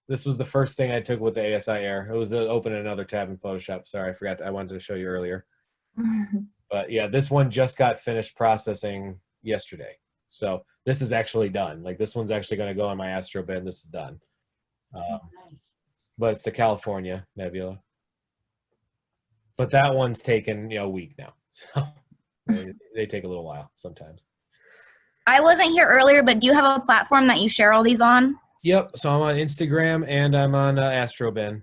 This was the first thing I took with the ASI Air. It was to open another tab in Photoshop. Sorry, I forgot. I wanted to show you earlier. But yeah, this one just got finished processing yesterday. So this is actually done. Like this one's actually going to go on my Astro bin. This is done. Nice. But it's the California Nebula. But that one's taken, a week now. So they take a little while sometimes. I wasn't here earlier, but do you have a platform that you share all these on? Yep. So I'm on Instagram and I'm on Astrobin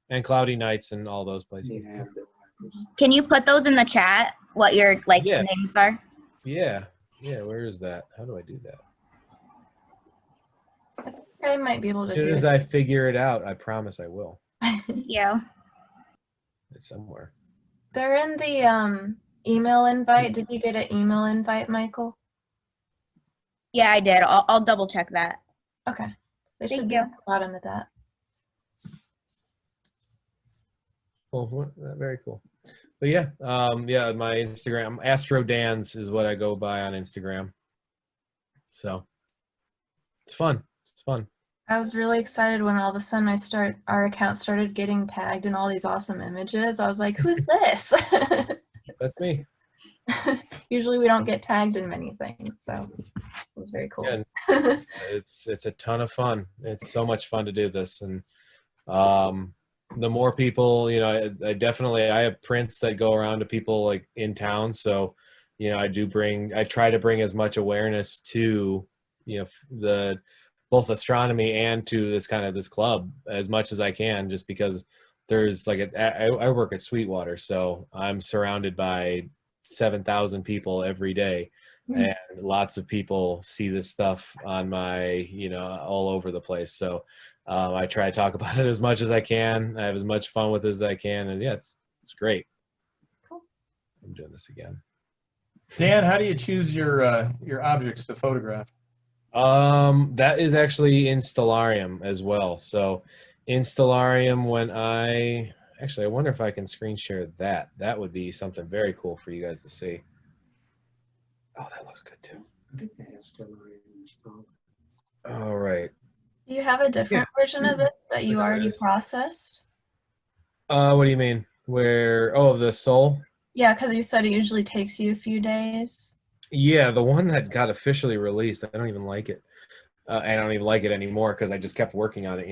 and Cloudy Nights and all those places. Can you put those in the chat? What your names are? Yeah. Yeah. Where is that? How do I do that? I might be able to As do soon as it. I figure it out, I promise I will. Yeah. It's somewhere. They're in the email invite. Did you get an email invite, Michael? Yeah, I did. I'll double check that. Okay. They Thank should be you. at the bottom of that. Cool. Very cool. But yeah, my Instagram, Astro Dans is what I go by on Instagram. So it's fun. It's fun. I was really excited when all of a sudden our account started getting tagged in all these awesome images. I was like, who's this? That's me. Usually we don't get tagged in many things, so it was very cool. Yeah, it's a ton of fun. It's so much fun to do this, and the more people, I have prints that go around to people like in town. So, I try to bring as much awareness to, the both astronomy and to this club as much as I can, just because there's I work at Sweetwater, so I'm surrounded by 7,000 people every day. And lots of people see this stuff on my, all over the place. So I try to talk about it as much as I can. I have as much fun with it as I can. And yeah, it's great. Cool. I'm doing this again. Dan, how do you choose your objects to photograph? That is actually in Stellarium as well. So in Stellarium, I wonder if I can screen share that. That would be something very cool for you guys to see. Oh, that looks good too. All right. Do you have a different version of this that you already processed? What do you mean? The Soul? Yeah, because you said it usually takes you a few days. Yeah, the one that got officially released, I don't even like it. I don't even like it anymore because I just kept working on it,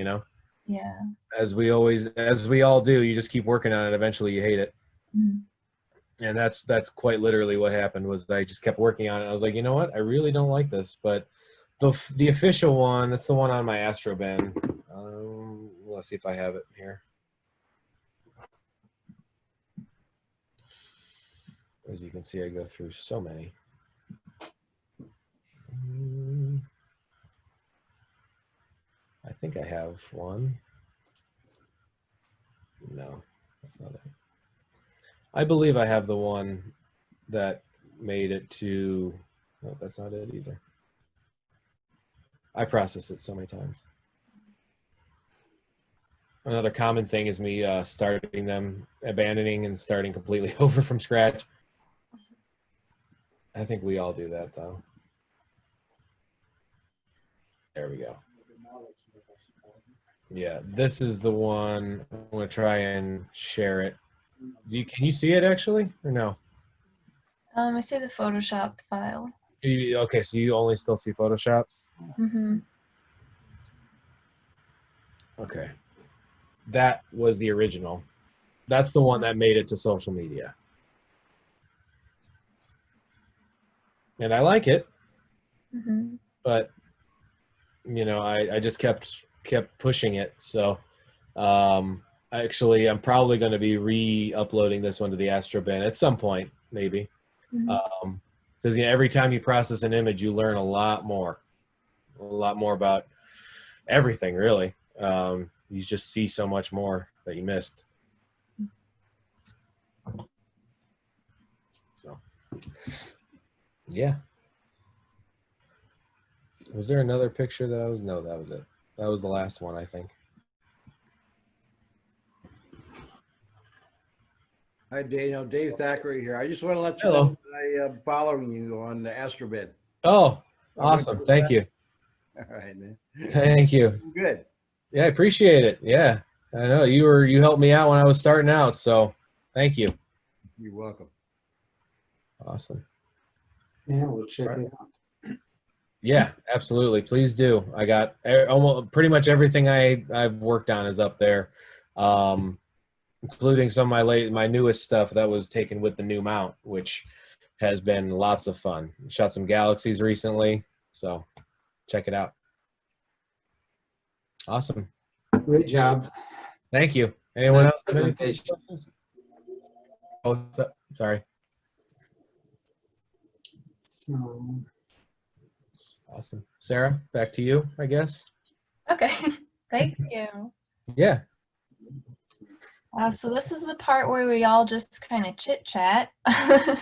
Yeah. As we all do, you just keep working on it. Eventually you hate it. Mm-hmm. And that's quite literally what happened. Was I just kept working on it. I was like, you know what? I really don't like this. But the official one, that's the one on my Astro bin. Let's see if I have it here. As you can see, I go through so many. I think I have one. No, that's not it. I believe I have the one that made it to, no, that's not it either. I processed it so many times. Another common thing is me starting them, abandoning and starting completely over from scratch. I think we all do that though. There we go. Yeah, this is the one. I'm going to try and share it. Can you see it actually or no? I see the Photoshop file. Okay, so you only still see Photoshop? Mm-hmm. Okay. That was the original. That's the one that made it to social media. And I like it. Mm-hmm. But I just kept pushing it. So actually I'm probably going to be re-uploading this one to the Astro bin at some point, maybe. Mm-hmm. Because every time you process an image, you learn a lot more about everything, really. You just see so much more that you missed. So, yeah. Was there another picture that no, that was it. That was the last one, I think. Hi, Daniel. Dave Thackeray here. I just want to let you Hello. know that I am following you on the Astrobid. Oh, awesome. Thank you. All right, man. Thank you. Good. Yeah, I appreciate it. Yeah. I know you helped me out when I was starting out, so thank you. You're welcome. Awesome. Yeah, we'll check it out. Yeah, absolutely. Please do. I got almost pretty much everything I've worked on is up there, including some of my newest stuff that was taken with the new mount, which has been lots of fun. Shot some galaxies recently, so check it out. Awesome. Great job. Thank you. Anyone else have any Presentation. questions? Oh, sorry. So, Awesome. Sarah, back to you, I guess. Okay, thank you. Yeah. So this is the part where we all just kind of chit chat. But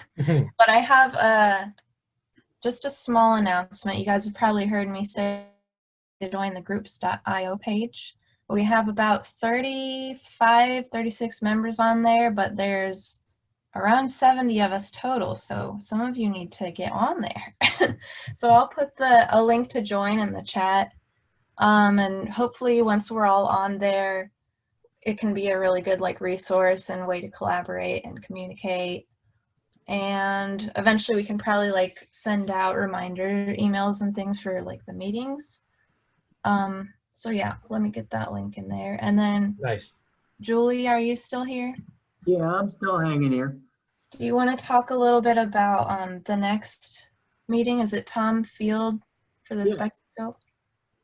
I have just a small announcement. You guys have probably heard me say to join the groups.io page. We have about 35, 36 members on there, but there's around 70 of us total. So some of you need to get on there. So I'll put a link to join in the chat. And hopefully once we're all on there, it can be a really good resource and way to collaborate and communicate. And eventually we can probably send out reminder emails and things for the meetings. So yeah, let me get that link in there. And then Nice. Julie, are you still here? Yeah, I'm still hanging here. Do you want to talk a little bit about the next meeting? Is it Tom Field for the spectroscope?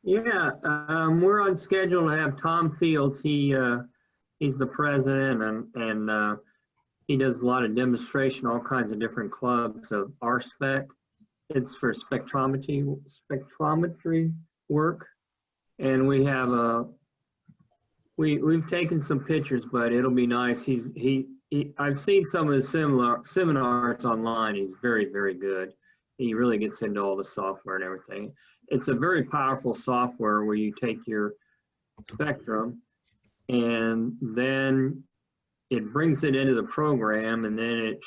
Yeah, we're on schedule to have Tom Fields. He's the president and he does a lot of demonstration, all kinds of different clubs of RSpec. It's for spectrometry work. And we have we've taken some pictures, but it'll be nice. I've seen some of his seminars online. He's very, very good. He really gets into all the software and everything. It's a very powerful software where you take your spectrum and then it brings it into the program, and then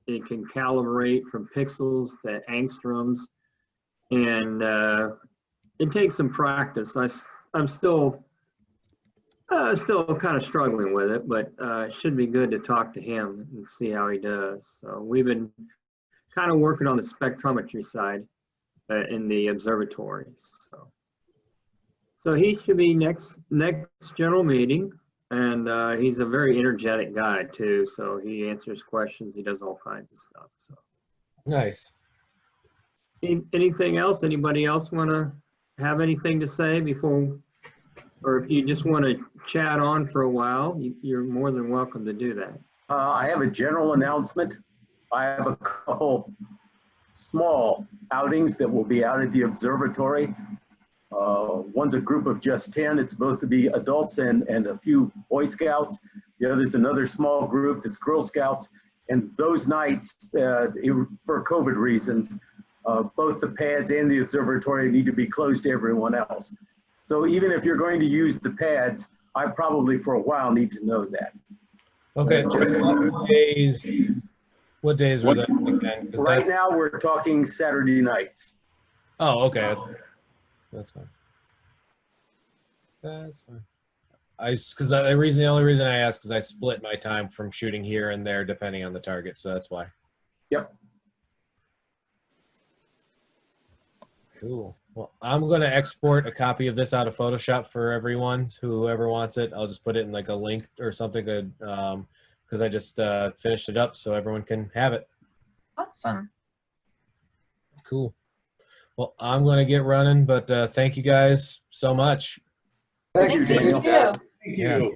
it can calibrate from pixels to angstroms, and it takes some practice. I'm still kind of struggling with it, but it should be good to talk to him and see how he does. So we've been kind of working on the spectrometry side in the observatory. So he should be next general meeting, and he's a very energetic guy too. So he answers questions. He does all kinds of stuff. So nice. Anything else? Anybody else want to have anything to say before? Or if you just want to chat on for a while, you're more than welcome to do that. I have a general announcement. I have a couple small outings that will be out at the observatory. One's a group of just 10. It's supposed to be adults and a few Boy Scouts. The other's another small group that's Girl Scouts. And those nights, for COVID reasons, both the pads and the observatory need to be closed to everyone else. So even if you're going to use the pads, I probably for a while need to know that. Okay. What days were that again? Right now we're talking Saturday nights. Oh, okay. That's fine. That's fine. The only reason I asked is I split my time from shooting here and there depending on the target, so that's why. Yep. Cool. Well, I'm going to export a copy of this out of Photoshop for everyone, whoever wants it. I'll just put it in a link or something good, because I just finished it up so everyone can have it. Awesome. Cool. Well, I'm going to get running, but thank you guys so much. Thank you, Daniel. Thank you. Yeah.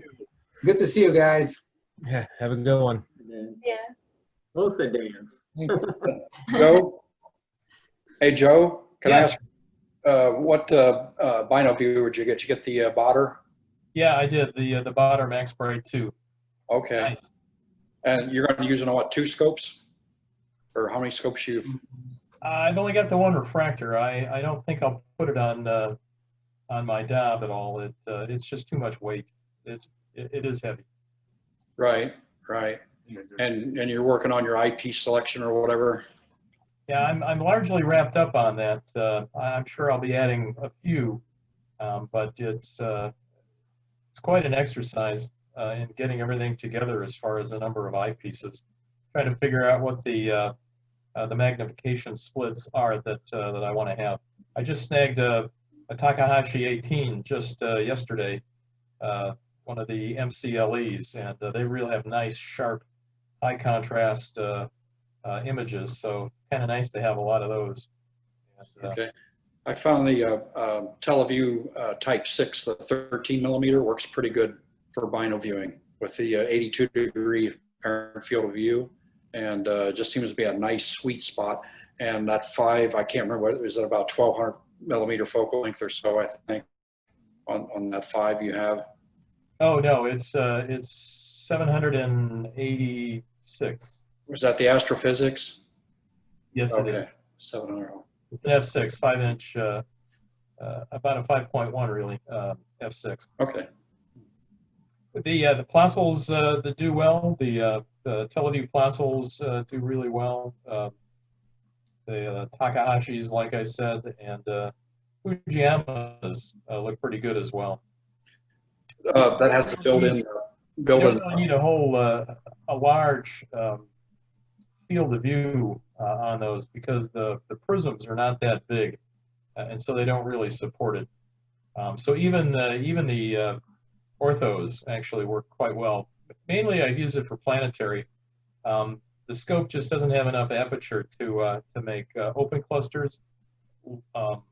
Good to see you guys. Yeah, have a good one. Yeah. Both the Dans. Joe? Hey, Joe, can I Yes. ask, what bino viewer did you get? Did you get the Botter? Yeah, I did the Botter Max Bright 2. Okay. Nice. And you're going to use it on what, 2 scopes? Or how many scopes you've? I've only got the one refractor. I don't think I'll put it on my Dob at all. It's just too much weight. It is heavy. Right, right. And you're working on your IP selection or whatever? Yeah, I'm largely wrapped up on that. I'm sure I'll be adding a few, but it's quite an exercise in getting everything together as far as the number of eyepieces. Trying to figure out what the magnification splits are that I want to have. I just snagged a Takahashi 18 just yesterday, one of the MCLEs, and they really have nice, sharp, high contrast images. So kind of nice to have a lot of those. And, okay. I found the Teleview Type 6, the 13 millimeter, works pretty good for bino viewing with the 82-degree apparent field of view, and just seems to be a nice sweet spot. And that 5, I can't remember what it was, at about 1200 millimeter focal length or so, I think, on that 5 you have. oh no, it's 786. Was that the astrophysics? Yes, Okay. it is. 700. It's an f6, 5-inch, about a 5.1 really, f6. Okay. The Plasels that do well, the Teleview Plasels do really well. The Takahashis, like I said, and Fujiyamas look pretty good as well. That has a built-in. You don't really need a whole a large field of view on those, because the prisms are not that big, and so they don't really support it. So even the orthos actually work quite well. Mainly I've used it for planetary. The scope just doesn't have enough aperture to make open clusters or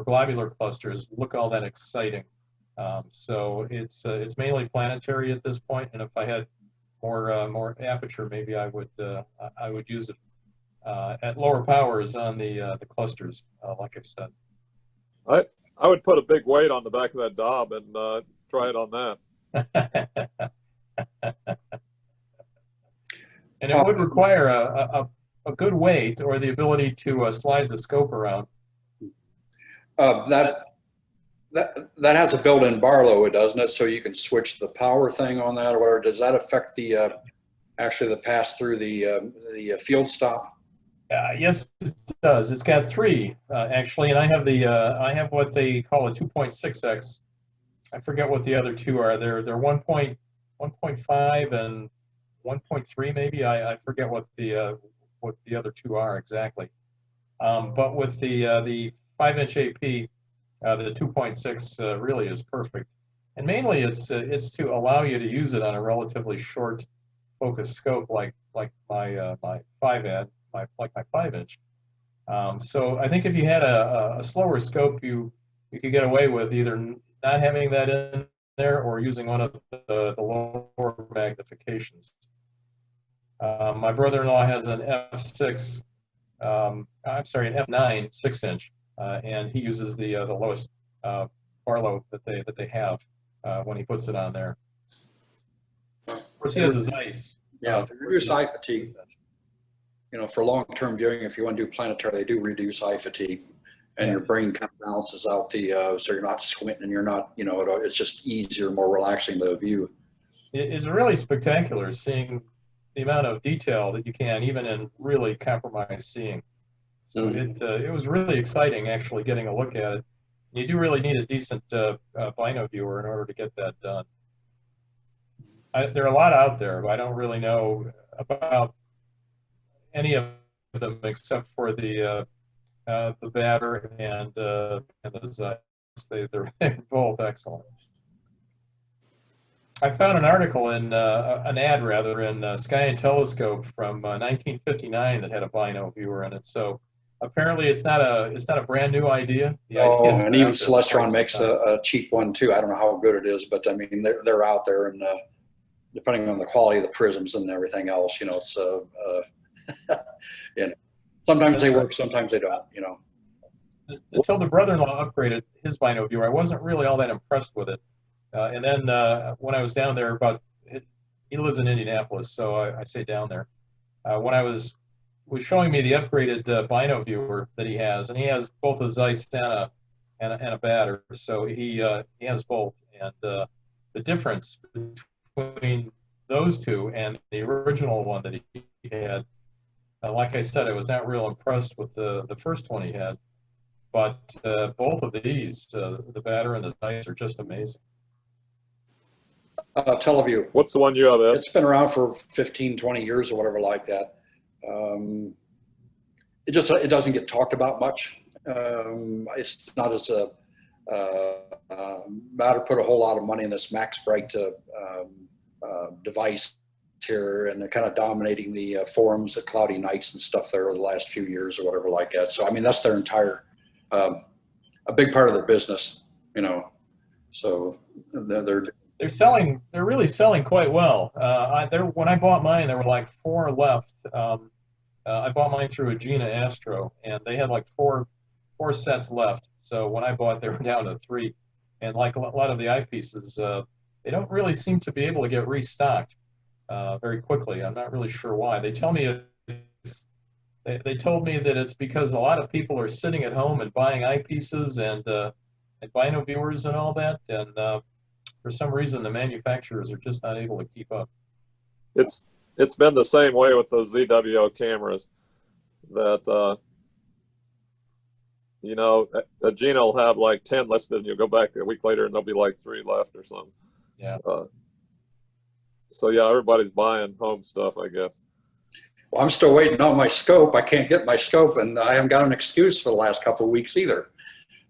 globular clusters look all that exciting. So it's mainly planetary at this point, and if I had more aperture, maybe I would use it at lower powers on the clusters, like I said. I would put a big weight on the back of that Dob and try it on that. And it would require a good weight or the ability to slide the scope around. That has a built-in Barlow, doesn't it? So you can switch the power thing on that, or whatever. Does that affect the actually the pass through the field stop? Yes, it does. It's got 3 actually, and I have what they call a 2.6x. I forget what the other 2 are. They're 1.5 and 1.3 maybe. I forget what the other 2 are exactly. But with the 5-inch AP, the 2.6 really is perfect, and mainly it's to allow you to use it on a relatively short focus scope like my 5-ad, my 5-inch. So I think if you had a slower scope, you could get away with either not having that in there or using one of the lower magnifications. My brother-in-law has an f6, I'm sorry, an f9 6-inch, and he uses the lowest Barlow that they have when he puts it on there. Of course, he has his ice. Yeah, to reduce eye fatigue. You know, for long-term viewing, if you want to do planetary, they do reduce eye fatigue, and your brain kind of balances out the so you're not squinting and you're not, you know, it's just easier, more relaxing to view. It is really spectacular seeing the amount of detail that you can, even in really compromised seeing. So it was really exciting actually getting a look at it. You do really need a decent bino viewer in order to get that done. There are a lot out there, but I don't really know about any of them except for the batter and the Zeiss. They're both excellent. I found an article in an ad rather in Sky and Telescope from 1959 that had a bino viewer in it. So apparently it's not a brand new idea. And even Celestron makes a cheap one too. I don't know how good it is, but I mean they're out there, and depending on the quality of the prisms and everything else, you know, it's you know, sometimes they work, sometimes they don't, you know. Until the brother-in-law upgraded his bino viewer, I wasn't really all that impressed with it. And then when I was down there, he lives in Indianapolis, so I say down there. When I was showing me the upgraded bino viewer that he has, and he has both a Zeiss and a batter, so he has both. And the difference between those two and the original one that he had, like I said, I was not real impressed with the first one he had, but both of these, the batter and the Zeiss, are just amazing. Teleview. What's the one you have, Ed? It's been around for 15, 20 years or whatever like that. It doesn't get talked about much. It's not as a matter put a whole lot of money in this Max Bright device here, and they're kind of dominating the forums at Cloudy Nights and stuff there over the last few years or whatever like that. So I mean, that's their entire a big part of their business, you know. So they're really selling quite well. When I bought mine, there were like 4 left. I bought mine through Agena Astro, and they had like four sets left. So when I bought, they were down to 3. And like a lot of the eyepieces, they don't really seem to be able to get restocked very quickly. I'm not really sure why. They tell me they told me that it's because a lot of people are sitting at home and buying eyepieces and bino viewers and all that, and for some reason the manufacturers are just not able to keep up. It's been the same way with those ZWO cameras that you know, Agena will have like 10 listed, and you'll go back a week later and there'll be like 3 left or something. Yeah. So yeah, everybody's buying home stuff, I guess. Well, I'm still waiting on my scope. I can't get my scope, and I haven't got an excuse for the last couple of weeks either.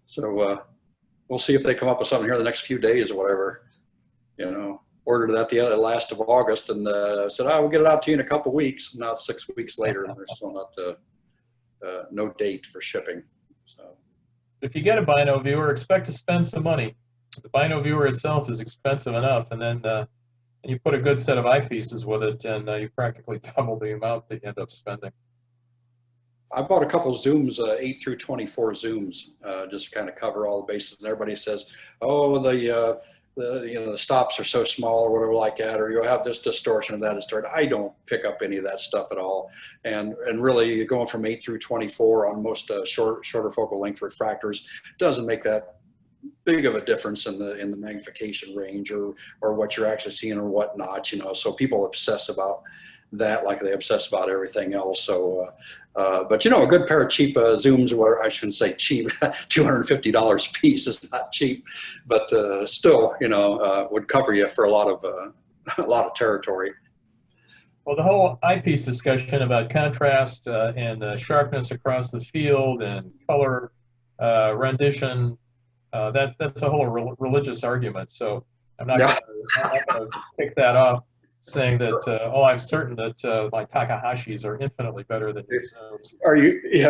So we'll see if they come up with something here in the next few days or whatever. You know, ordered it at the last of August, and said, "I will get it out to you in a couple of weeks." Now it's 6 weeks later, and there's still not no date for shipping. So if you get a bino viewer, expect to spend some money. The bino viewer itself is expensive enough, and then you put a good set of eyepieces with it, and you practically double the amount that you end up spending. I bought a couple of zooms, 8 through 24 zooms, just to kind of cover all the bases. And everybody says, "Oh, the stops are so small," or whatever like that, or you'll have this distortion or that distortion. I don't pick up any of that stuff at all. And really, going from 8 through 24 on most shorter focal length refractors doesn't make that big of a difference in the magnification range or what you're actually seeing or whatnot, you know. So people obsess about that like they obsess about everything else. So but you know, a good pair of cheap zooms, where I shouldn't say cheap, $250 a piece is not cheap, but still, you know, would cover you for a lot of territory. Well, the whole eyepiece discussion about contrast and sharpness across the field and color rendition, that's a whole religious argument. So I'm not going to pick that off, saying that oh, I'm certain that my Takahashis are infinitely better than your zooms. Are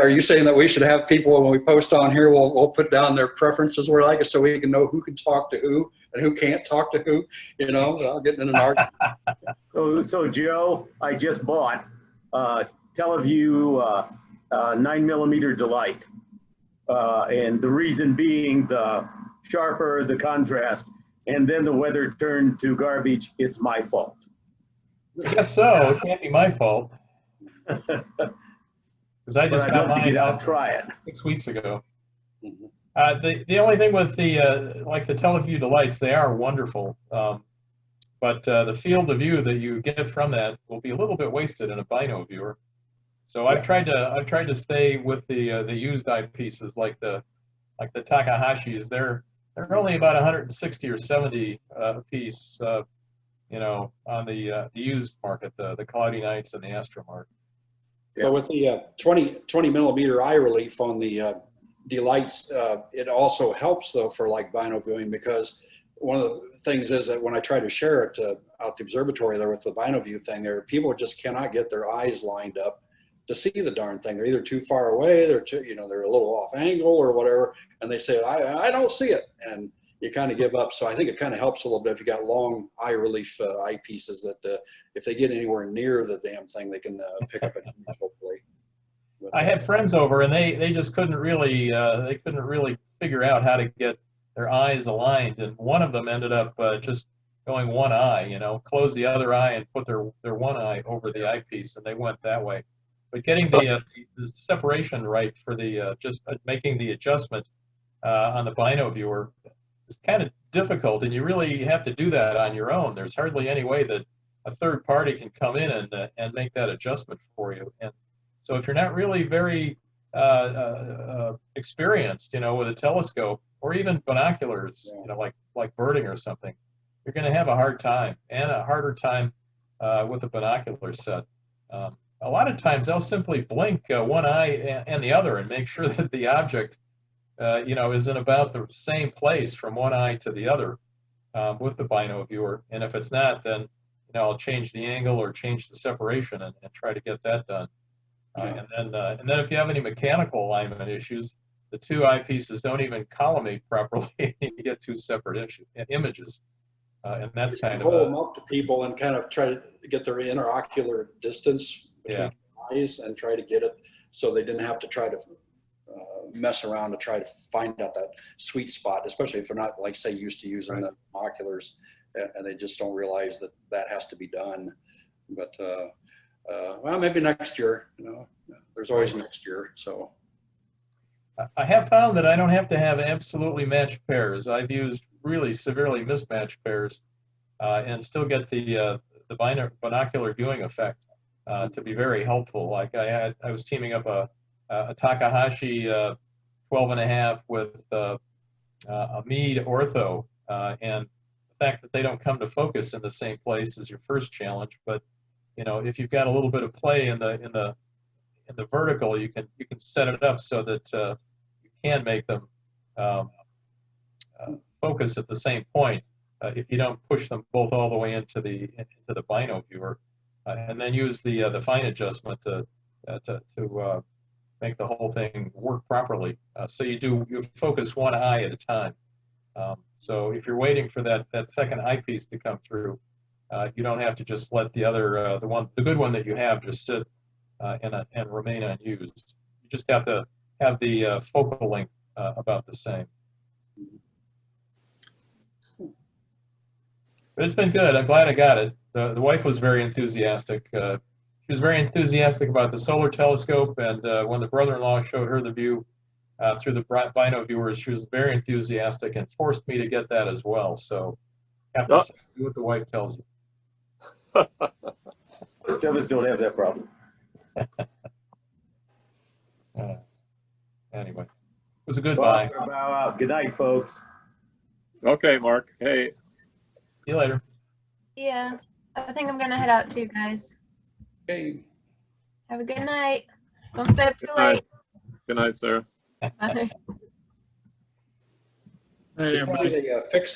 you saying that we should have people, when we post on here, we'll put down their preferences where like, so we can know who can talk to who and who can't talk to who, you know, without getting in an argument? So Joe, I just bought Teleview 9mm Delight. And the reason being the sharper the contrast, and then the weather turned to garbage. It's my fault. I guess so. It can't be my fault. Because I just got mine. I'll try it 6 weeks ago. The only thing with the like the Teleview Delights, they are wonderful, but the field of view that you get from that will be a little bit wasted in a bino viewer. So I've tried to stay with the used eyepieces like the Takahashis. They're only about 160 or 70 a piece, you know, on the used market, the Cloudy Nights and the Astro market. But with the 20mm eye relief on the Delights, it also helps though for like bino viewing, because one of the things is that when I try to share it out the observatory there with the bino view thing, there people just cannot get their eyes lined up to see the darn thing. They're either too far away, they're too, you know, they're a little off angle or whatever, and they say, I don't see it, and you kind of give up. So I think it kind of helps a little bit if you got long eye relief eyepieces that if they get anywhere near the damn thing, they can pick up an image, hopefully. But, I had friends over, and they just couldn't really figure out how to get their eyes aligned, and one of them ended up just going one eye, you know, close the other eye and put their one eye over the eyepiece, and they went that way. But getting the separation right for the just making the adjustment on the bino viewer is kind of difficult, and you really have to do that on your own. There's hardly any way that a third party can come in and make that adjustment for you. And so if you're not really very experienced, you know, with a telescope or even binoculars, you know, like birding or something, you're going to have a hard time, and a harder time with a binocular set. a lot of times they'll simply blink one eye and the other and make sure that the object, is in about the same place from one eye to the other with the bino viewer. And if it's not, then I'll change the angle or change the separation and try to get that done. And then if you have any mechanical alignment issues, the two eyepieces don't even collimate properly. You get two separate images. And that's kind of hold them up to people and kind of try to get their interocular distance between the eyes and try to get it so they didn't have to try to mess around to try to find out that sweet spot, especially if they're not, like, say, used to using the binoculars and they just don't realize that that has to be done. But well, maybe next year. There's always next year. So I have found that I don't have to have absolutely matched pairs. I've used really severely mismatched pairs and still get the binocular viewing effect to be very helpful. Like I was teaming up a Takahashi 12.5 with a Meade ortho, and the fact that they don't come to focus in the same place is your first challenge. But if you've got a little bit of play in the vertical, you can set it up so that you can make them focus at the same point if you don't push them both all the way into the bino viewer, and then use the fine adjustment to make the whole thing work properly. So you focus one eye at a time. So if you're waiting for that second eyepiece to come through, you don't have to just let the other the good one that you have just sit and remain unused. You just have to have the focal length about the same. But it's been good. I'm glad I got it. The wife was very enthusiastic. She was very enthusiastic about the solar telescope, and when the brother-in-law showed her the view through the bino viewers, she was very enthusiastic and forced me to get that as well. So you have to do what the wife tells you. Most of us don't have that problem. Anyway, it was a good buy. Good night, folks. Okay, Mark. Hey. See you later. Yeah, I think I'm gonna head out too, guys. Okay. Have a good night. Don't stay up too late. Good night, Sarah. Bye. Hey, everybody. Fix